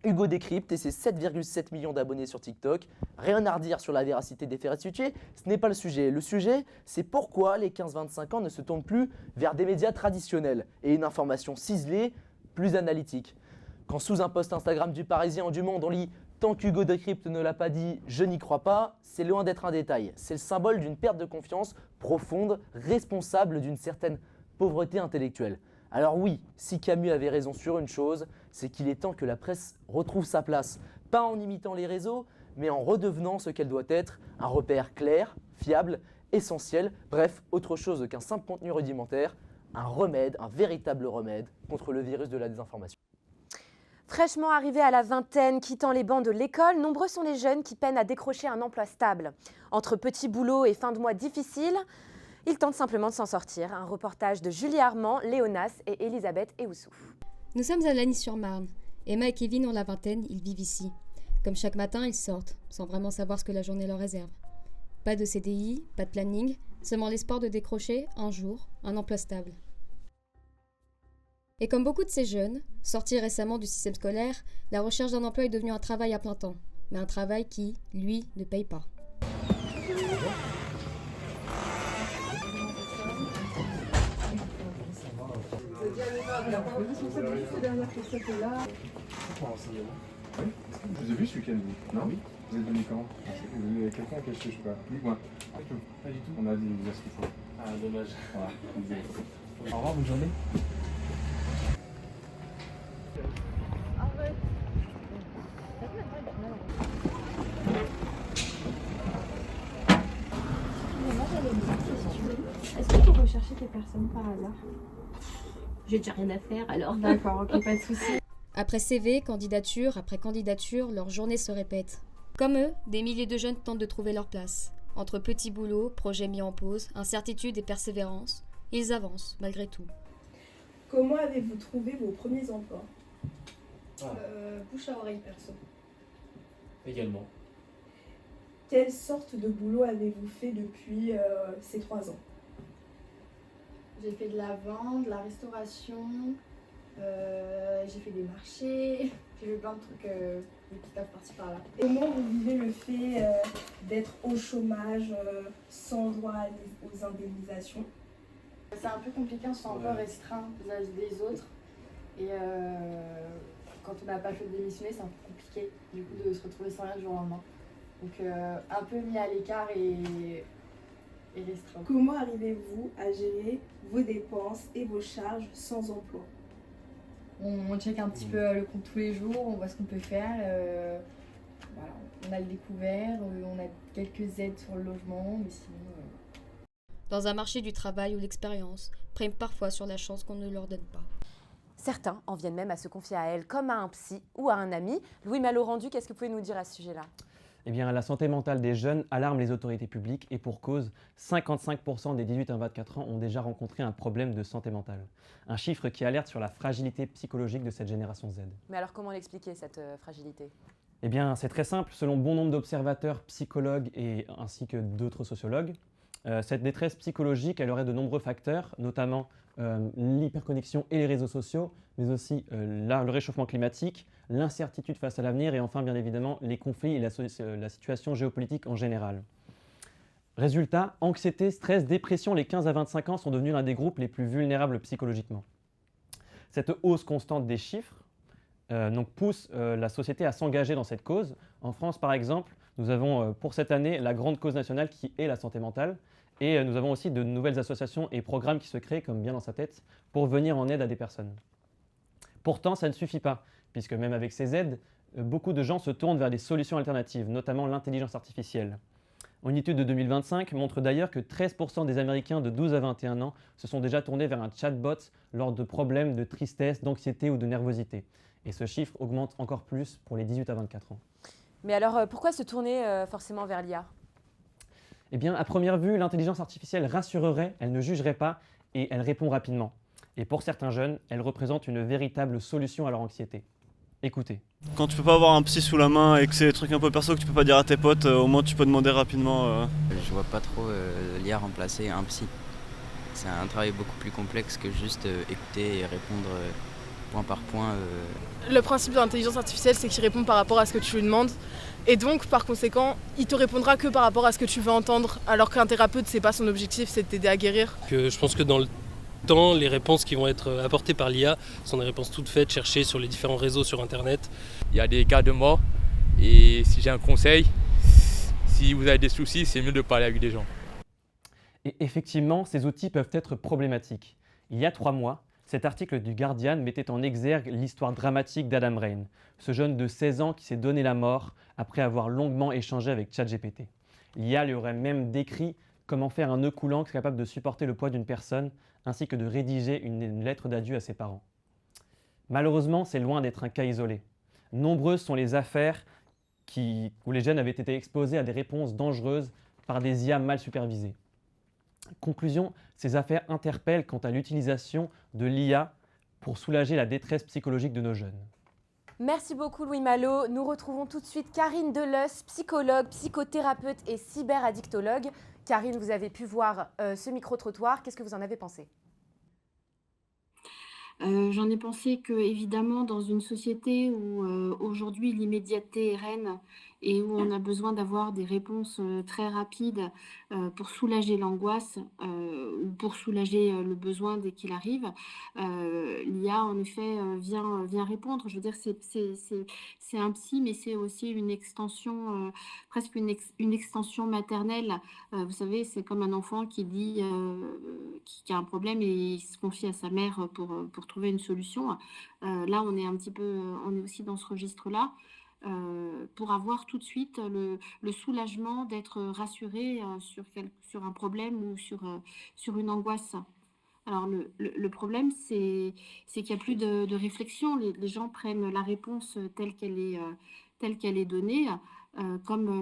Hugo Décrypte et ses 7,7 millions d'abonnés sur TikTok. Rien à redire sur la véracité des faits restitués, ce n'est pas le sujet. Le sujet, c'est pourquoi les 15-25 ans ne se tournent plus vers des médias traditionnels et une information ciselée, plus analytique. Quand sous un post Instagram du Parisien ou du Monde, on lit « Tant qu'Hugo Décrypte ne l'a pas dit, je n'y crois pas », c'est loin d'être un détail. C'est le symbole d'une perte de confiance profonde, responsable d'une certaine pauvreté intellectuelle. Alors oui, si Camus avait raison sur une chose, c'est qu'il est temps que la presse retrouve sa place. Pas en imitant les réseaux, mais en redevenant ce qu'elle doit être, un repère clair, fiable, essentiel, bref, autre chose qu'un simple contenu rudimentaire, un remède, un véritable remède contre le virus de la désinformation. Fraîchement arrivés à la vingtaine, quittant les bancs de l'école, nombreux sont les jeunes qui peinent à décrocher un emploi stable. Entre petits boulots et fin de mois difficiles, ils tentent simplement de s'en sortir. Un reportage de Julie Armand, Léonas et Elisabeth Eoussou. Nous sommes à Lagny-sur-Marne. Emma et Kevin ont la vingtaine, ils vivent ici. Comme chaque matin, ils sortent, sans vraiment savoir ce que la journée leur réserve. Pas de CDI, pas de planning, seulement l'espoir de décrocher, un jour, un emploi stable. Et comme beaucoup de ces jeunes, sortis récemment du système scolaire, la recherche d'un emploi est devenue un travail à plein temps. Mais un travail qui, lui, ne paye pas. Je vous ai vu ce week-end, vous? Non? Oui. Vous êtes venu quand? Vous avez quelqu'un à qui je sais pas. Dites-moi. Pas du tout. On a des astuces. Ah, dommage. Voilà. Au revoir, bonne journée. Est-ce que vous recherchez des personnes par hasard? J'ai déjà rien à faire alors. D'accord, ok, pas de souci. Après CV, candidature, après candidature, leur journée se répète. Comme eux, des milliers de jeunes tentent de trouver leur place. Entre petits boulots, projets mis en pause, incertitude et persévérance, ils avancent malgré tout. Comment avez-vous trouvé vos premiers emplois? Bouche à oreille perso. Également. Quelle sorte de boulot avez-vous fait depuis ces 3 ans? J'ai fait de la vente, de la restauration, j'ai fait des marchés, j'ai fait plein de trucs, des petits tafs par-ci par-là. Comment vous vivez le fait d'être au chômage sans droit aux indemnisations? C'est un peu compliqué, on se sent un peu restreint vis-à-vis des autres. Et quand on n'a pas fait de démissionner, c'est un peu compliqué du coup de se retrouver sans rien du jour au lendemain. Donc un peu mis à l'écart et et restreint. Comment arrivez-vous à gérer vos dépenses et vos charges sans emploi? On check un petit peu le compte tous les jours, on voit ce qu'on peut faire. Voilà, on a le découvert, on a quelques aides sur le logement, mais sinon... Dans un marché du travail où l'expérience prime parfois sur la chance qu'on ne leur donne pas. Certains en viennent même à se confier à elle comme à un psy ou à un ami. Louis Malo-Rendu, qu'est-ce que vous pouvez nous dire à ce sujet-là? Eh bien, la santé mentale des jeunes alarme les autorités publiques et pour cause, 55% des 18 à 24 ans ont déjà rencontré un problème de santé mentale. Un chiffre qui alerte sur la fragilité psychologique de cette génération Z. Mais alors comment l'expliquer, cette fragilité? Eh bien, c'est très simple. Selon bon nombre d'observateurs, psychologues ainsi que d'autres sociologues, cette détresse psychologique, elle aurait de nombreux facteurs, notamment l'hyperconnexion et les réseaux sociaux, mais aussi le réchauffement climatique, l'incertitude face à l'avenir et enfin, bien évidemment, les conflits et la situation géopolitique en général. Résultat, anxiété, stress, dépression, les 15 à 25 ans sont devenus l'un des groupes les plus vulnérables psychologiquement. Cette hausse constante des chiffres pousse la société à s'engager dans cette cause. En France, par exemple, nous avons pour cette année la grande cause nationale qui est la santé mentale. Et nous avons aussi de nouvelles associations et programmes qui se créent, comme bien dans sa tête, pour venir en aide à des personnes. Pourtant, ça ne suffit pas, puisque même avec ces aides, beaucoup de gens se tournent vers des solutions alternatives, notamment l'intelligence artificielle. Une étude de 2025 montre d'ailleurs que 13% des Américains de 12 à 21 ans se sont déjà tournés vers un chatbot lors de problèmes de tristesse, d'anxiété ou de nervosité. Et ce chiffre augmente encore plus pour les 18 à 24 ans. Mais alors, pourquoi se tourner forcément vers l'IA ? Eh bien, à première vue, l'intelligence artificielle rassurerait, elle ne jugerait pas et elle répond rapidement. Et pour certains jeunes, elle représente une véritable solution à leur anxiété. Écoutez. Quand tu peux pas avoir un psy sous la main et que c'est des trucs un peu perso que tu peux pas dire à tes potes, au moins tu peux demander rapidement. Je vois pas trop l'IA remplacer un psy. C'est un travail beaucoup plus complexe que juste écouter et répondre point par point. Le principe de l'intelligence artificielle, c'est qu'il répond par rapport à ce que tu lui demandes. Et donc, par conséquent, il te répondra que par rapport à ce que tu veux entendre, alors qu'un thérapeute, c'est pas son objectif, c'est de t'aider à guérir. Je pense que dans le temps, les réponses qui vont être apportées par l'IA sont des réponses toutes faites, cherchées sur les différents réseaux sur Internet. Il y a des cas de mort, et si j'ai un conseil, si vous avez des soucis, c'est mieux de parler avec des gens. Et effectivement, ces outils peuvent être problématiques. Il y a 3 mois, cet article du Guardian mettait en exergue l'histoire dramatique d'Adam Rain, ce jeune de 16 ans qui s'est donné la mort après avoir longuement échangé avec ChatGPT. L'IA lui aurait même décrit comment faire un nœud coulant capable de supporter le poids d'une personne, ainsi que de rédiger une lettre d'adieu à ses parents. Malheureusement, c'est loin d'être un cas isolé. Nombreuses sont les affaires où les jeunes avaient été exposés à des réponses dangereuses par des IA mal supervisées. Conclusion, ces affaires interpellent quant à l'utilisation de l'IA pour soulager la détresse psychologique de nos jeunes. Merci beaucoup Louis Malo. Nous retrouvons tout de suite Karine Deleusse, psychologue, psychothérapeute et cyberaddictologue. Karine, vous avez pu voir ce micro-trottoir. Qu'est-ce que vous en avez pensé ? J'en ai pensé que, évidemment, dans une société où aujourd'hui l'immédiateté est reine et où on a besoin d'avoir des réponses très rapides pour soulager l'angoisse ou pour soulager le besoin dès qu'il arrive, l'IA, en effet, vient répondre. Je veux dire, c'est un psy, mais c'est aussi une extension, presque une extension maternelle. Vous savez, c'est comme un enfant qui dit qui a un problème et il se confie à sa mère pour trouver une solution. Là, on est aussi dans ce registre-là. Pour avoir tout de suite le soulagement d'être rassuré sur un problème ou sur une angoisse. Alors le problème, c'est qu'il n'y a plus de réflexion. Les gens prennent la réponse telle qu'elle est donnée,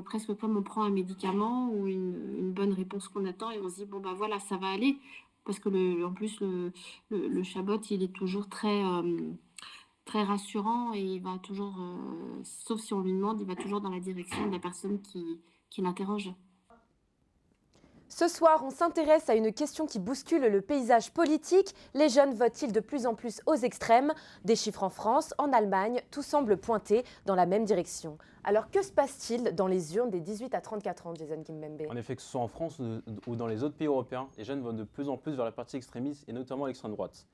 presque comme on prend un médicament ou une bonne réponse qu'on attend et on se dit bon ben voilà, ça va aller. Parce que en plus le chatbot, il est toujours très rassurant et il va toujours, sauf si on lui demande, il va toujours dans la direction de la personne qui l'interroge. Ce soir, on s'intéresse à une question qui bouscule le paysage politique. Les jeunes votent-ils de plus en plus aux extrêmes ? Des chiffres en France, en Allemagne, tout semble pointer dans la même direction. Alors que se passe-t-il dans les urnes des 18 à 34 ans, Jason Kimbembe ? En effet, que ce soit en France ou dans les autres pays européens, les jeunes votent de plus en plus vers la partie extrémiste et notamment l'extrême droite.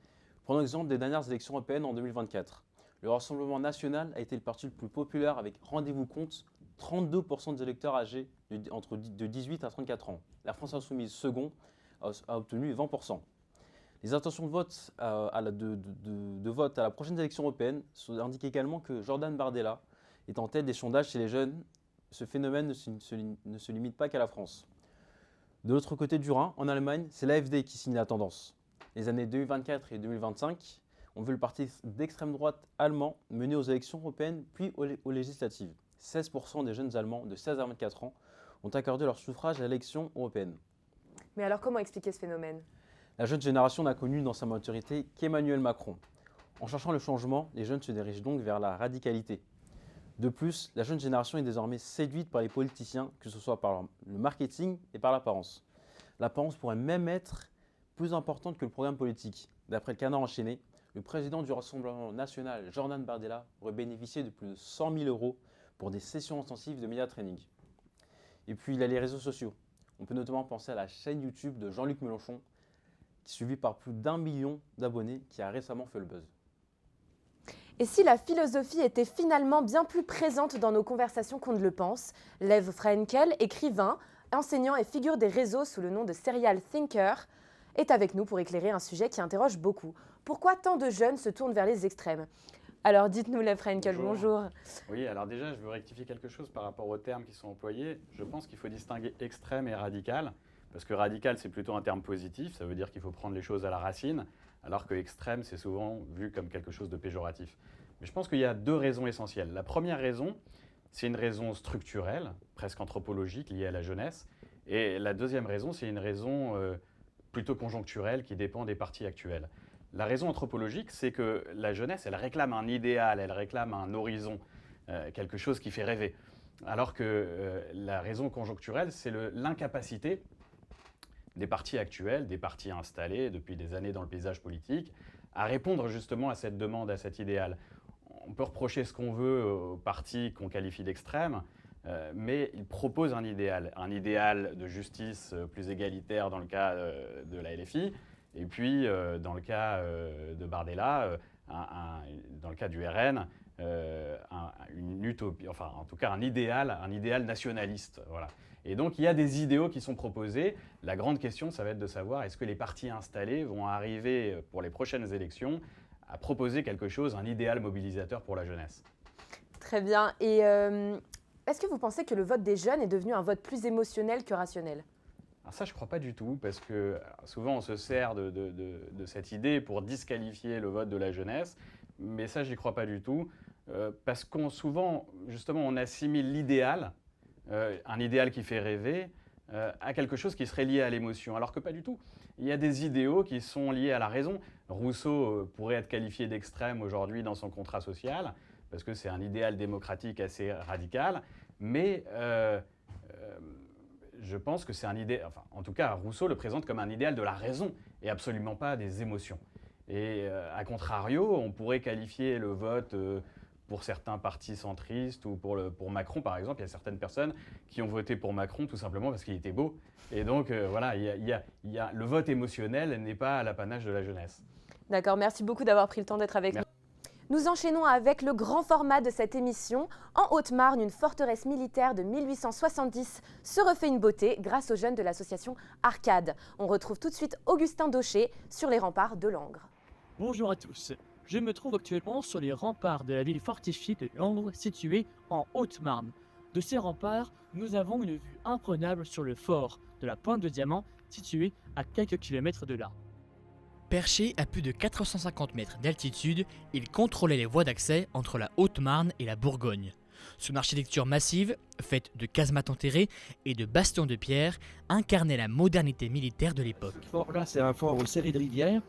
Prenons l'exemple des dernières élections européennes en 2024. Le Rassemblement national a été le parti le plus populaire avec, rendez-vous compte, 32% des électeurs âgés de 18 à 34 ans. La France Insoumise, second, a obtenu 20%. Les intentions de vote de vote à la prochaine élection européenne indiquent également que Jordan Bardella est en tête des sondages chez les jeunes. Ce phénomène ne se limite pas qu'à la France. De l'autre côté du Rhin, en Allemagne, c'est l'AfD qui signe la tendance. Les années 2024 et 2025 ont vu le parti d'extrême droite allemand mener aux élections européennes puis aux législatives. 16% des jeunes Allemands de 16 à 24 ans ont accordé leur suffrage à l'élection européenne. Mais alors comment expliquer ce phénomène ? La jeune génération n'a connu dans sa maturité qu'Emmanuel Macron. En cherchant le changement, les jeunes se dirigent donc vers la radicalité. De plus, la jeune génération est désormais séduite par les politiciens, que ce soit par le marketing et par l'apparence. L'apparence pourrait même être plus importante que le programme politique. D'après le Canard enchaîné, le président du Rassemblement national, Jordan Bardella, aurait bénéficié de plus de 100 000 € pour des sessions intensives de média training. Et puis, il y a les réseaux sociaux. On peut notamment penser à la chaîne YouTube de Jean-Luc Mélenchon, suivie par plus d'1 million d'abonnés, qui a récemment fait le buzz. Et si la philosophie était finalement bien plus présente dans nos conversations qu'on ne le pense, Lev Frenkel, écrivain, enseignant et figure des réseaux sous le nom de Serial Thinker, est avec nous pour éclairer un sujet qui interroge beaucoup. Pourquoi tant de jeunes se tournent vers les extrêmes ? Alors dites-nous, Lev Frenkel, bonjour. Oui, alors déjà, je veux rectifier quelque chose par rapport aux termes qui sont employés. Je pense qu'il faut distinguer extrême et radical, parce que radical, c'est plutôt un terme positif, ça veut dire qu'il faut prendre les choses à la racine, alors que extrême, c'est souvent vu comme quelque chose de péjoratif. Mais je pense qu'il y a deux raisons essentielles. La première raison, c'est une raison structurelle, presque anthropologique, liée à la jeunesse. Et la deuxième raison, c'est une raison plutôt conjoncturelle qui dépend des partis actuels. La raison anthropologique, c'est que la jeunesse, elle réclame un idéal, elle réclame un horizon, quelque chose qui fait rêver. Alors que la raison conjoncturelle, c'est l'incapacité des partis actuels, des partis installés depuis des années dans le paysage politique, à répondre justement à cette demande, à cet idéal. On peut reprocher ce qu'on veut aux partis qu'on qualifie d'extrêmes, mais ils proposent un idéal de justice plus égalitaire dans le cas de la LFI, et puis dans le cas de Bardella, dans le cas du RN, une utopie, enfin en tout cas un idéal nationaliste. Voilà. Et donc il y a des idéaux qui sont proposés. La grande question, ça va être de savoir est-ce que les partis installés vont arriver pour les prochaines élections à proposer quelque chose, un idéal mobilisateur pour la jeunesse. Très bien. Et est-ce que vous pensez que le vote des jeunes est devenu un vote plus émotionnel que rationnel ? Alors ça, je ne crois pas du tout, parce que souvent on se sert de cette idée pour disqualifier le vote de la jeunesse, mais ça, je n'y crois pas du tout, parce qu'on souvent, justement, on assimile l'idéal, un idéal qui fait rêver, à quelque chose qui serait lié à l'émotion, alors que pas du tout. Il y a des idéaux qui sont liés à la raison. Rousseau pourrait être qualifié d'extrême aujourd'hui dans son contrat social, parce que c'est un idéal démocratique assez radical, mais je pense que c'est un idéal, enfin, en tout cas, Rousseau le présente comme un idéal de la raison et absolument pas des émotions. Et à contrario, on pourrait qualifier le vote pour certains partis centristes ou pour Macron, par exemple. Il y a certaines personnes qui ont voté pour Macron tout simplement parce qu'il était beau. Et donc, voilà, le vote émotionnel n'est pas à l'apanage de la jeunesse. D'accord, merci beaucoup d'avoir pris le temps d'être avec nous. Nous enchaînons avec le grand format de cette émission. En Haute-Marne, une forteresse militaire de 1870 se refait une beauté grâce aux jeunes de l'association Arcade. On retrouve tout de suite Augustin Daucher sur les remparts de Langres. Bonjour à tous. Je me trouve actuellement sur les remparts de la ville fortifiée de Langres, située en Haute-Marne. De ces remparts, nous avons une vue imprenable sur le fort de la Pointe de Diamant, situé à quelques kilomètres de là. Perché à plus de 450 mètres d'altitude, il contrôlait les voies d'accès entre la Haute-Marne et la Bourgogne. Son architecture massive, faite de casemates enterrées et de bastions de pierre, incarnait la modernité militaire de l'époque. Ce fort-là, c'est un fort au Serré de Rivière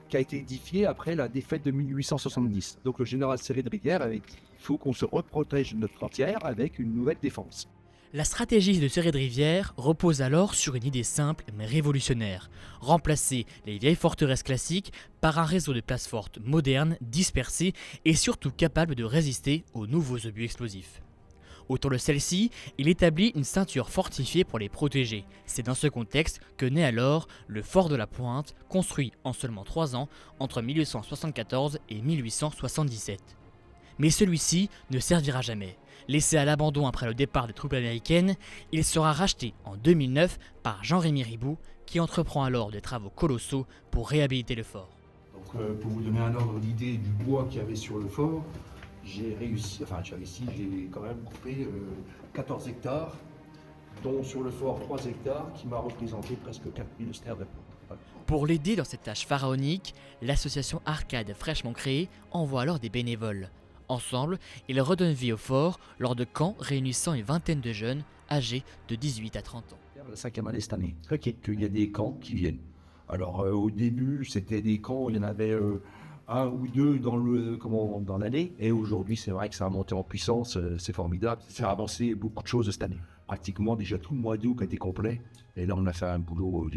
qui a été édifié après la défaite de 1870. Donc le général Serré de Rivière avait dit il faut qu'on se reprotège de notre frontière avec une nouvelle défense. La stratégie de Serré de Rivière repose alors sur une idée simple mais révolutionnaire, remplacer les vieilles forteresses classiques par un réseau de places fortes modernes, dispersées et surtout capables de résister aux nouveaux obus explosifs. Autour de celle-ci, il établit une ceinture fortifiée pour les protéger. C'est dans ce contexte que naît alors le fort de la Pointe, construit en seulement 3 ans, entre 1874 et 1877. Mais celui-ci ne servira jamais. Laissé à l'abandon après le départ des troupes américaines, il sera racheté en 2009 par Jean-Rémy Riboud, qui entreprend alors des travaux colossaux pour réhabiliter le fort. Donc, pour vous donner un ordre d'idée du bois qu'il y avait sur le fort, j'ai quand même coupé 14 hectares, dont sur le fort 3 hectares, qui m'a représenté presque 4000 stères de bois. Pour l'aider dans cette tâche pharaonique, l'association Arcade fraîchement créée envoie alors des bénévoles. Ensemble, ils redonnent vie au fort lors de camps réunissant une vingtaine de jeunes âgés de 18 à 30 ans. La 5e année cette année, qu'il y a des camps qui viennent. Alors au début, c'était des camps, il y en avait un ou deux dans l'année. Et aujourd'hui, c'est vrai que ça a monté en puissance, c'est formidable. Ça a avancé beaucoup de choses cette année. Pratiquement déjà tout le mois d'août a été complet. Et là, on a fait un boulot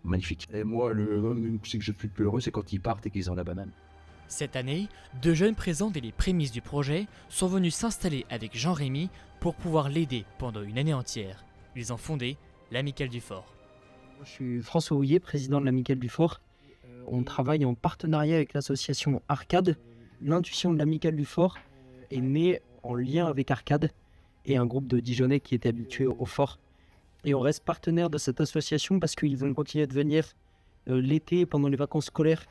magnifique. Et moi, ce que je suis le plus heureux, c'est quand ils partent et qu'ils en abandonnent. Cette année, 2 jeunes présents dès les prémices du projet sont venus s'installer avec Jean-Rémy pour pouvoir l'aider pendant une année entière. Ils ont fondé l'Amicale du Fort. Je suis François Houillet, président de l'Amicale du Fort. On travaille en partenariat avec l'association Arcade. L'intuition de l'Amicale du Fort est née en lien avec Arcade et un groupe de Dijonnais qui étaient habitués au fort. Et on reste partenaire de cette association parce qu'ils vont continuer de venir l'été pendant les vacances scolaires.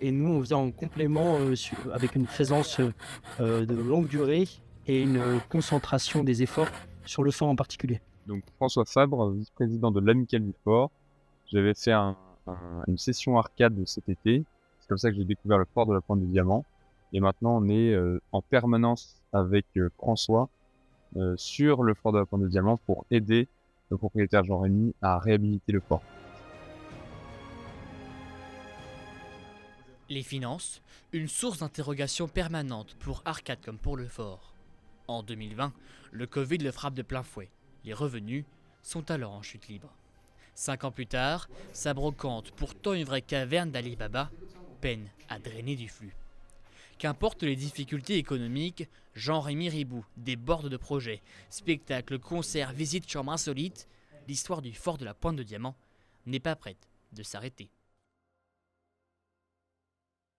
Et nous, on vient en complément avec une présence de longue durée et une concentration des efforts sur le fort en particulier. Donc François Fabre, vice-président de l'Amicale du Fort. J'avais fait une session arcade cet été. C'est comme ça que j'ai découvert le fort de la Pointe du Diamant. Et maintenant, on est en permanence avec François sur le fort de la Pointe du Diamant pour aider le propriétaire Jean-Rémy à réhabiliter le fort. Les finances, une source d'interrogation permanente pour Arcade comme pour le fort. En 2020, le Covid le frappe de plein fouet. Les revenus sont alors en chute libre. 5 ans plus tard, sa brocante, pourtant une vraie caverne d'Ali Baba, peine à drainer du flux. Qu'importe les difficultés économiques, Jean-Rémy Riboud déborde de projets. Spectacles, concerts, visites, chambres insolites, l'histoire du fort de la Pointe de Diamant n'est pas prête de s'arrêter.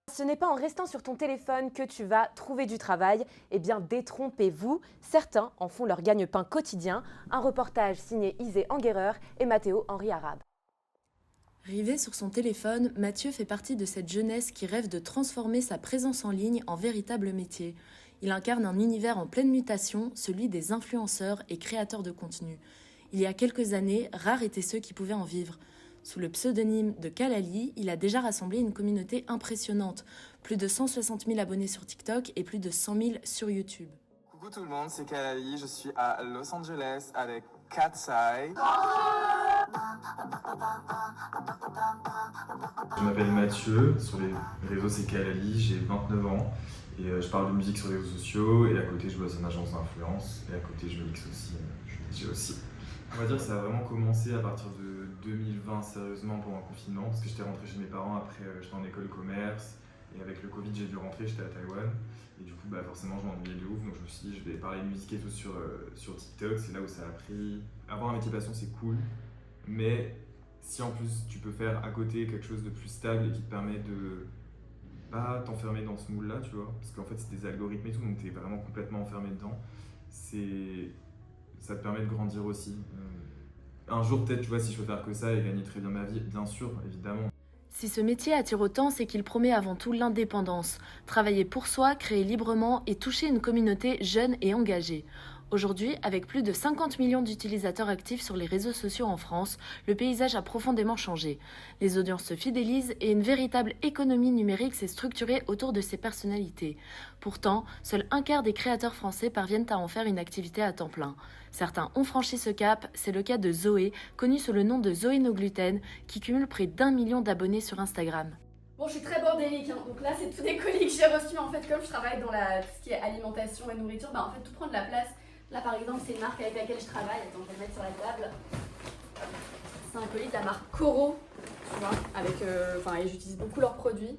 Ce n'est pas en restant sur ton téléphone que tu vas trouver du travail. Eh bien, détrompez-vous. Certains en font leur gagne-pain quotidien. Un reportage signé Isée Enguerreur et Mathéo Henri Arabe. Rivé sur son téléphone, Mathieu fait partie de cette jeunesse qui rêve de transformer sa présence en ligne en véritable métier. Il incarne un univers en pleine mutation, celui des influenceurs et créateurs de contenu. Il y a quelques années, rares étaient ceux qui pouvaient en vivre. Sous le pseudonyme de Kalali, il a déjà rassemblé une communauté impressionnante. Plus de 160 000 abonnés sur TikTok et plus de 100 000 sur YouTube. Coucou tout le monde, c'est Kalali, je suis à Los Angeles avec Katsai. Je m'appelle Mathieu, sur les réseaux c'est Kalali, j'ai 29 ans et je parle de musique sur les réseaux sociaux et à côté je bosse en agence d'influence et à côté je mixe aussi, je DJ aussi. On va dire que ça a vraiment commencé à partir de 2020 sérieusement pendant le confinement parce que j'étais rentré chez mes parents, après j'étais en école de commerce et avec le Covid j'ai dû rentrer, j'étais à Taïwan et du coup forcément je m'ennuyais de ouf donc je me suis dit je vais parler de musique et tout sur TikTok, c'est là où ça a pris. Avoir un métier passion c'est cool mais si en plus tu peux faire à côté quelque chose de plus stable et qui te permet de pas t'enfermer dans ce moule là tu vois parce qu'en fait c'est des algorithmes et tout donc t'es vraiment complètement enfermé dedans, ça te permet de grandir aussi. Un jour peut-être tu vois si je peux faire que ça et gagner très bien ma vie, bien sûr évidemment. Si ce métier attire autant, c'est qu'il promet avant tout l'indépendance. Travailler pour soi, créer librement et toucher une communauté jeune et engagée. Aujourd'hui, avec plus de 50 millions d'utilisateurs actifs sur les réseaux sociaux en France, le paysage a profondément changé. Les audiences se fidélisent et une véritable économie numérique s'est structurée autour de ces personnalités. Pourtant, seul un quart des créateurs français parviennent à en faire une activité à temps plein. Certains ont franchi ce cap, c'est le cas de Zoé, connue sous le nom de Zoé No Gluten, qui cumule près d'1 million d'abonnés sur Instagram. Bon, je suis très bordélique, hein. Donc là, c'est tous des colis que j'ai reçus. En fait, comme je travaille dans tout ce qui est alimentation et nourriture, en fait, tout prend de la place. Là, par exemple, c'est une marque avec laquelle je travaille. Attends, je vais le mettre sur la table. C'est un colis de la marque Coro, tu vois, et j'utilise beaucoup leurs produits.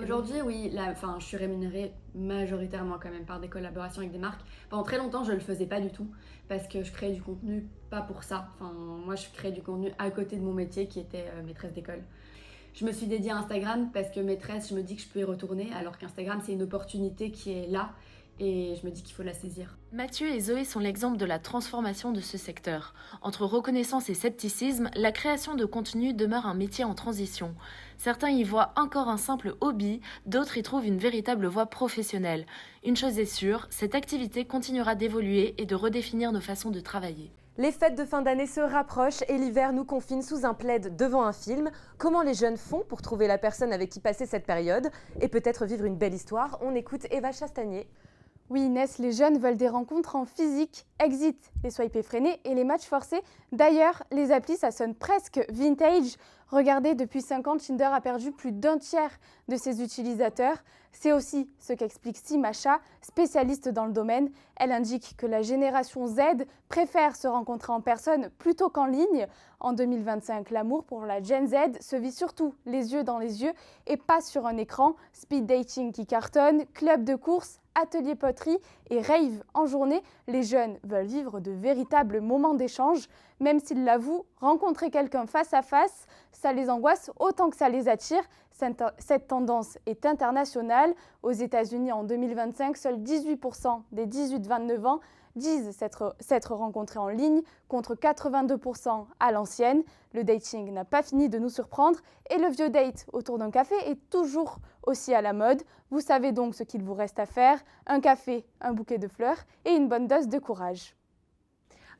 Aujourd'hui, oui, je suis rémunérée majoritairement quand même par des collaborations avec des marques. Pendant très longtemps, je le faisais pas du tout parce que je créais du contenu pas pour ça. Moi, je créais du contenu à côté de mon métier qui était maîtresse d'école. Je me suis dédiée à Instagram parce que maîtresse, je me dis que je peux y retourner alors qu'Instagram, c'est une opportunité qui est là et je me dis qu'il faut la saisir. Mathieu et Zoé sont l'exemple de la transformation de ce secteur. Entre reconnaissance et scepticisme, la création de contenu demeure un métier en transition. Certains y voient encore un simple hobby, d'autres y trouvent une véritable voie professionnelle. Une chose est sûre, cette activité continuera d'évoluer et de redéfinir nos façons de travailler. Les fêtes de fin d'année se rapprochent et l'hiver nous confine sous un plaid devant un film. Comment les jeunes font pour trouver la personne avec qui passer cette période et peut-être vivre une belle histoire? On écoute Eva Chastagnier. Oui Inès, les jeunes veulent des rencontres en physique. Exit les swipes effrénés et les matchs forcés. D'ailleurs, les applis, ça sonne presque vintage. Regardez, depuis 5 ans, Tinder a perdu plus d'un tiers de ses utilisateurs. C'est aussi ce qu'explique Simacha, spécialiste dans le domaine. Elle indique que la génération Z préfère se rencontrer en personne plutôt qu'en ligne. En 2025, l'amour pour la Gen Z se vit surtout les yeux dans les yeux et pas sur un écran. Speed dating qui cartonne, club de course, atelier poterie et rave en journée. Les jeunes veulent vivre de véritables moments d'échange. Même s'ils l'avouent, rencontrer quelqu'un face à face, ça les angoisse autant que ça les attire. Cette tendance est internationale. Aux États-Unis, en 2025, seuls 18% des 18-29 ans disent s'être rencontrés en ligne, contre 82% à l'ancienne. Le dating n'a pas fini de nous surprendre et le vieux date autour d'un café est toujours aussi à la mode. Vous savez donc ce qu'il vous reste à faire, un café, un bouquet de fleurs et une bonne dose de courage.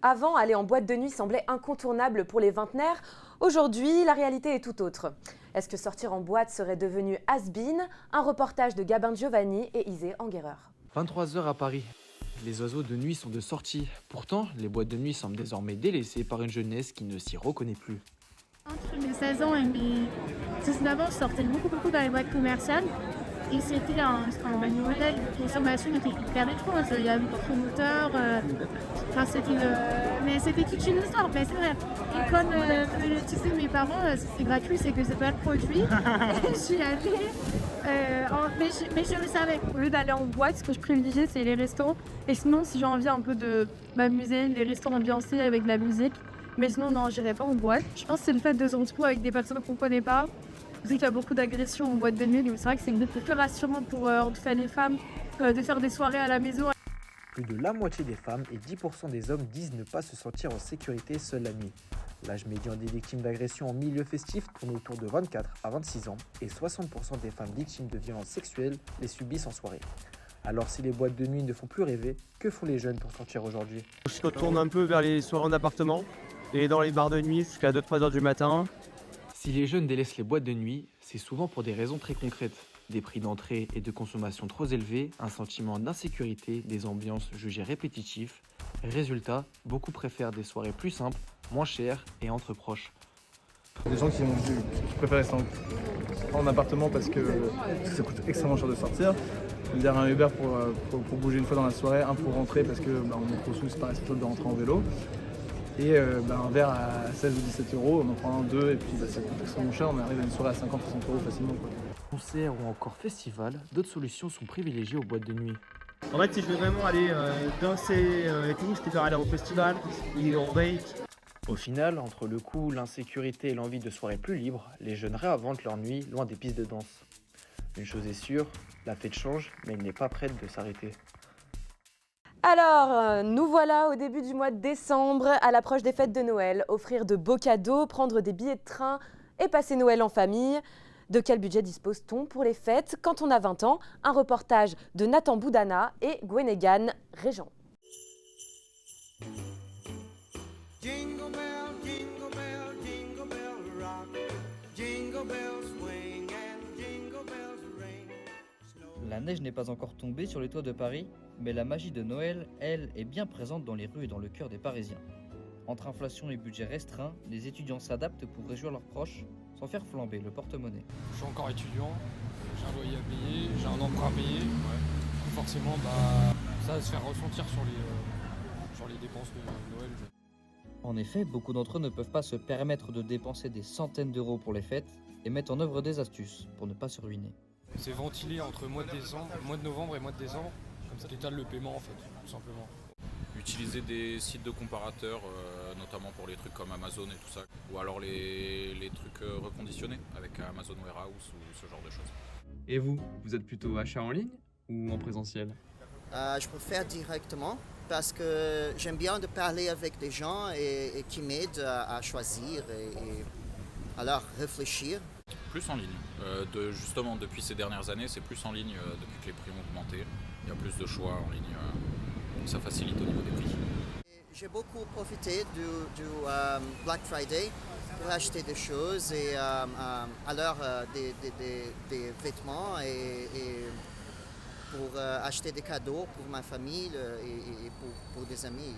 Avant, aller en boîte de nuit semblait incontournable pour les vingtenaires. Aujourd'hui, la réalité est tout autre. Est-ce que sortir en boîte serait devenu has-been? Un reportage de Gabin Giovanni et Isée Enguerreur. 23h à Paris. Les oiseaux de nuit sont de sortie. Pourtant, les boîtes de nuit semblent désormais délaissées par une jeunesse qui ne s'y reconnaît plus. Entre mes 16 ans et mes 19 ans, je sortais beaucoup dans les boîtes commerciales. Et c'était un modèle de consommation qui était hyper rétro. Il y avait beaucoup de moteurs. Mais c'était toute une histoire, mais c'est vrai. Et comme tu sais, mes parents, c'est gratuit, c'est que c'est pas le produit. Je suis allée, mais je le savais. Au lieu d'aller en boîte, ce que je privilégiais, c'est les restaurants. Et sinon, si j'ai envie un peu de m'amuser, les restaurants ambiancés avec de la musique. Mais sinon, non, j'irai pas en boîte. Je pense que c'est le fait de se retrouver avec des personnes qu'on connaît pas. Je sais qu'il y a beaucoup d'agressions en boîte de nuit, donc c'est vrai que c'est beaucoup plus rassurant pour en tout cas les femmes de faire des soirées à la maison. Plus de la moitié des femmes et 10% des hommes disent ne pas se sentir en sécurité seule la nuit. L'âge médian des victimes d'agressions en milieu festif tourne autour de 24 à 26 ans et 60% des femmes victimes de violences sexuelles les subissent en soirée. Alors si les boîtes de nuit ne font plus rêver, que font les jeunes pour sortir aujourd'hui? Je se retourne un peu vers les soirées en appartement et dans les bars de nuit jusqu'à 2-3 heures du matin. Si les jeunes délaissent les boîtes de nuit, c'est souvent pour des raisons très concrètes. Des prix d'entrée et de consommation trop élevés, un sentiment d'insécurité, des ambiances jugées répétitives. Résultat, beaucoup préfèrent des soirées plus simples, moins chères et entre proches. Des gens qui préfèrent rester en appartement parce que ça coûte extrêmement cher de sortir. Derrière un Uber pour bouger une fois dans la soirée, un pour rentrer parce que on est trop sous, c'est pas responsable de rentrer en vélo. Et un verre à 16 ou 17 euros, on en prend un, deux, et puis ça coûte extrêmement cher, on arrive à une soirée à 50-60 euros facilement. Concerts ou encore festivals, d'autres solutions sont privilégiées aux boîtes de nuit. En fait, si je veux vraiment aller danser et tout, je préfère aller au festival, ou en date. Au final, entre le coût, l'insécurité et l'envie de soirées plus libres, les jeunes réinventent leur nuit loin des pistes de danse. Une chose est sûre, la fête change, mais elle n'est pas prête de s'arrêter. Alors, nous voilà au début du mois de décembre, à l'approche des fêtes de Noël. Offrir de beaux cadeaux, prendre des billets de train et passer Noël en famille. De quel budget dispose-t-on pour les fêtes quand on a 20 ans? Un reportage de Nathan Boudana et Gwenegan Régent. Jingle bell, jingle bell, jingle bell rock. Jingle bells swing and jingle bells ring. La neige n'est pas encore tombée sur les toits de Paris, mais la magie de Noël, elle, est bien présente dans les rues et dans le cœur des Parisiens. Entre inflation et budget restreint, les étudiants s'adaptent pour réjouir leurs proches, sans faire flamber le porte-monnaie. Je suis encore étudiant, j'ai un loyer à payer, j'ai un emprunt à payer. Forcément, ça va se faire ressentir sur les dépenses de Noël. En effet, beaucoup d'entre eux ne peuvent pas se permettre de dépenser des centaines d'euros pour les fêtes et mettent en œuvre des astuces pour ne pas se ruiner. C'est ventilé entre mois de novembre et mois de décembre, comme ça t'étales le paiement en fait, tout simplement. Utiliser des sites de comparateurs, notamment pour les trucs comme Amazon et tout ça, ou alors les trucs reconditionnés avec Amazon Warehouse ou ce genre de choses. Et vous êtes plutôt achat en ligne ou en présentiel? Je préfère directement parce que j'aime bien de parler avec des gens et qui m'aident à choisir et alors réfléchir. Plus en ligne. Justement, depuis ces dernières années, c'est plus en ligne depuis que les prix ont augmenté. Il y a plus de choix en ligne, donc ça facilite au niveau des prix. J'ai beaucoup profité du Black Friday pour acheter des choses et alors des vêtements et pour acheter des cadeaux pour ma famille et pour des amis.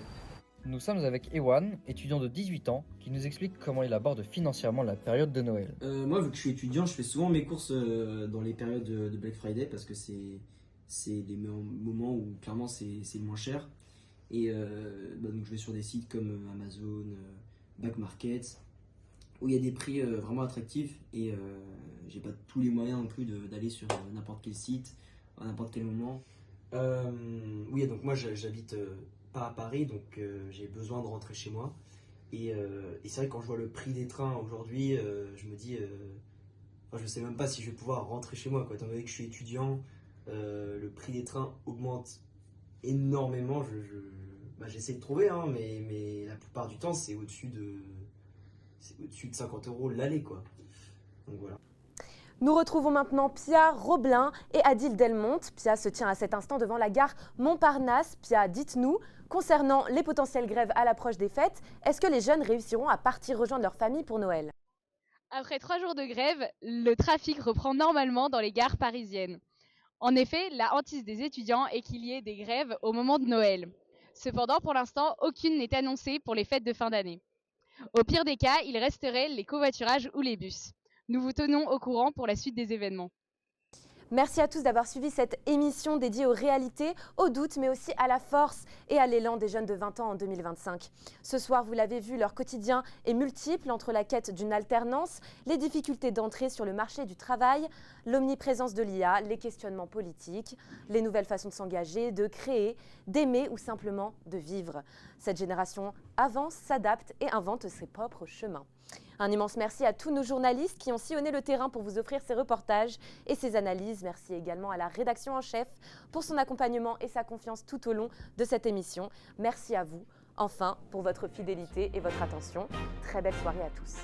Nous sommes avec Ewan, étudiant de 18 ans, qui nous explique comment il aborde financièrement la période de Noël. Moi, vu que je suis étudiant, je fais souvent mes courses dans les périodes de Black Friday parce que c'est les moments où clairement c'est le moins cher. Et donc je vais sur des sites comme Amazon, Back Market, où il y a des prix vraiment attractifs et j'ai pas tous les moyens non plus d'aller sur n'importe quel site à n'importe quel moment. Oui, donc moi j'habite pas à Paris, donc j'ai besoin de rentrer chez moi. Et c'est vrai que quand je vois le prix des trains aujourd'hui, je me dis, je sais même pas si je vais pouvoir rentrer chez moi, quoi. Étant donné que je suis étudiant, le prix des trains augmente énormément. J'essaie de trouver, hein, mais la plupart du temps c'est au-dessus de 50 € l'aller, quoi. Donc voilà. Nous retrouvons maintenant Pia Roblin et Adil Delmonte. Pia se tient à cet instant devant la gare Montparnasse. Pia, dites-nous, concernant les potentielles grèves à l'approche des fêtes, est-ce que les jeunes réussiront à partir rejoindre leur famille pour Noël? Après 3 jours de grève, le trafic reprend normalement dans les gares parisiennes. En effet, la hantise des étudiants est qu'il y ait des grèves au moment de Noël. Cependant, pour l'instant, aucune n'est annoncée pour les fêtes de fin d'année. Au pire des cas, il resterait les covoiturages ou les bus. Nous vous tenons au courant pour la suite des événements. Merci à tous d'avoir suivi cette émission dédiée aux réalités, aux doutes, mais aussi à la force et à l'élan des jeunes de 20 ans en 2025. Ce soir, vous l'avez vu, leur quotidien est multiple entre la quête d'une alternance, les difficultés d'entrée sur le marché du travail, l'omniprésence de l'IA, les questionnements politiques, les nouvelles façons de s'engager, de créer, d'aimer ou simplement de vivre. Cette génération avance, s'adapte et invente ses propres chemins. Un immense merci à tous nos journalistes qui ont sillonné le terrain pour vous offrir ces reportages et ces analyses. Merci également à la rédaction en chef pour son accompagnement et sa confiance tout au long de cette émission. Merci à vous, enfin, pour votre fidélité et votre attention. Très belle soirée à tous.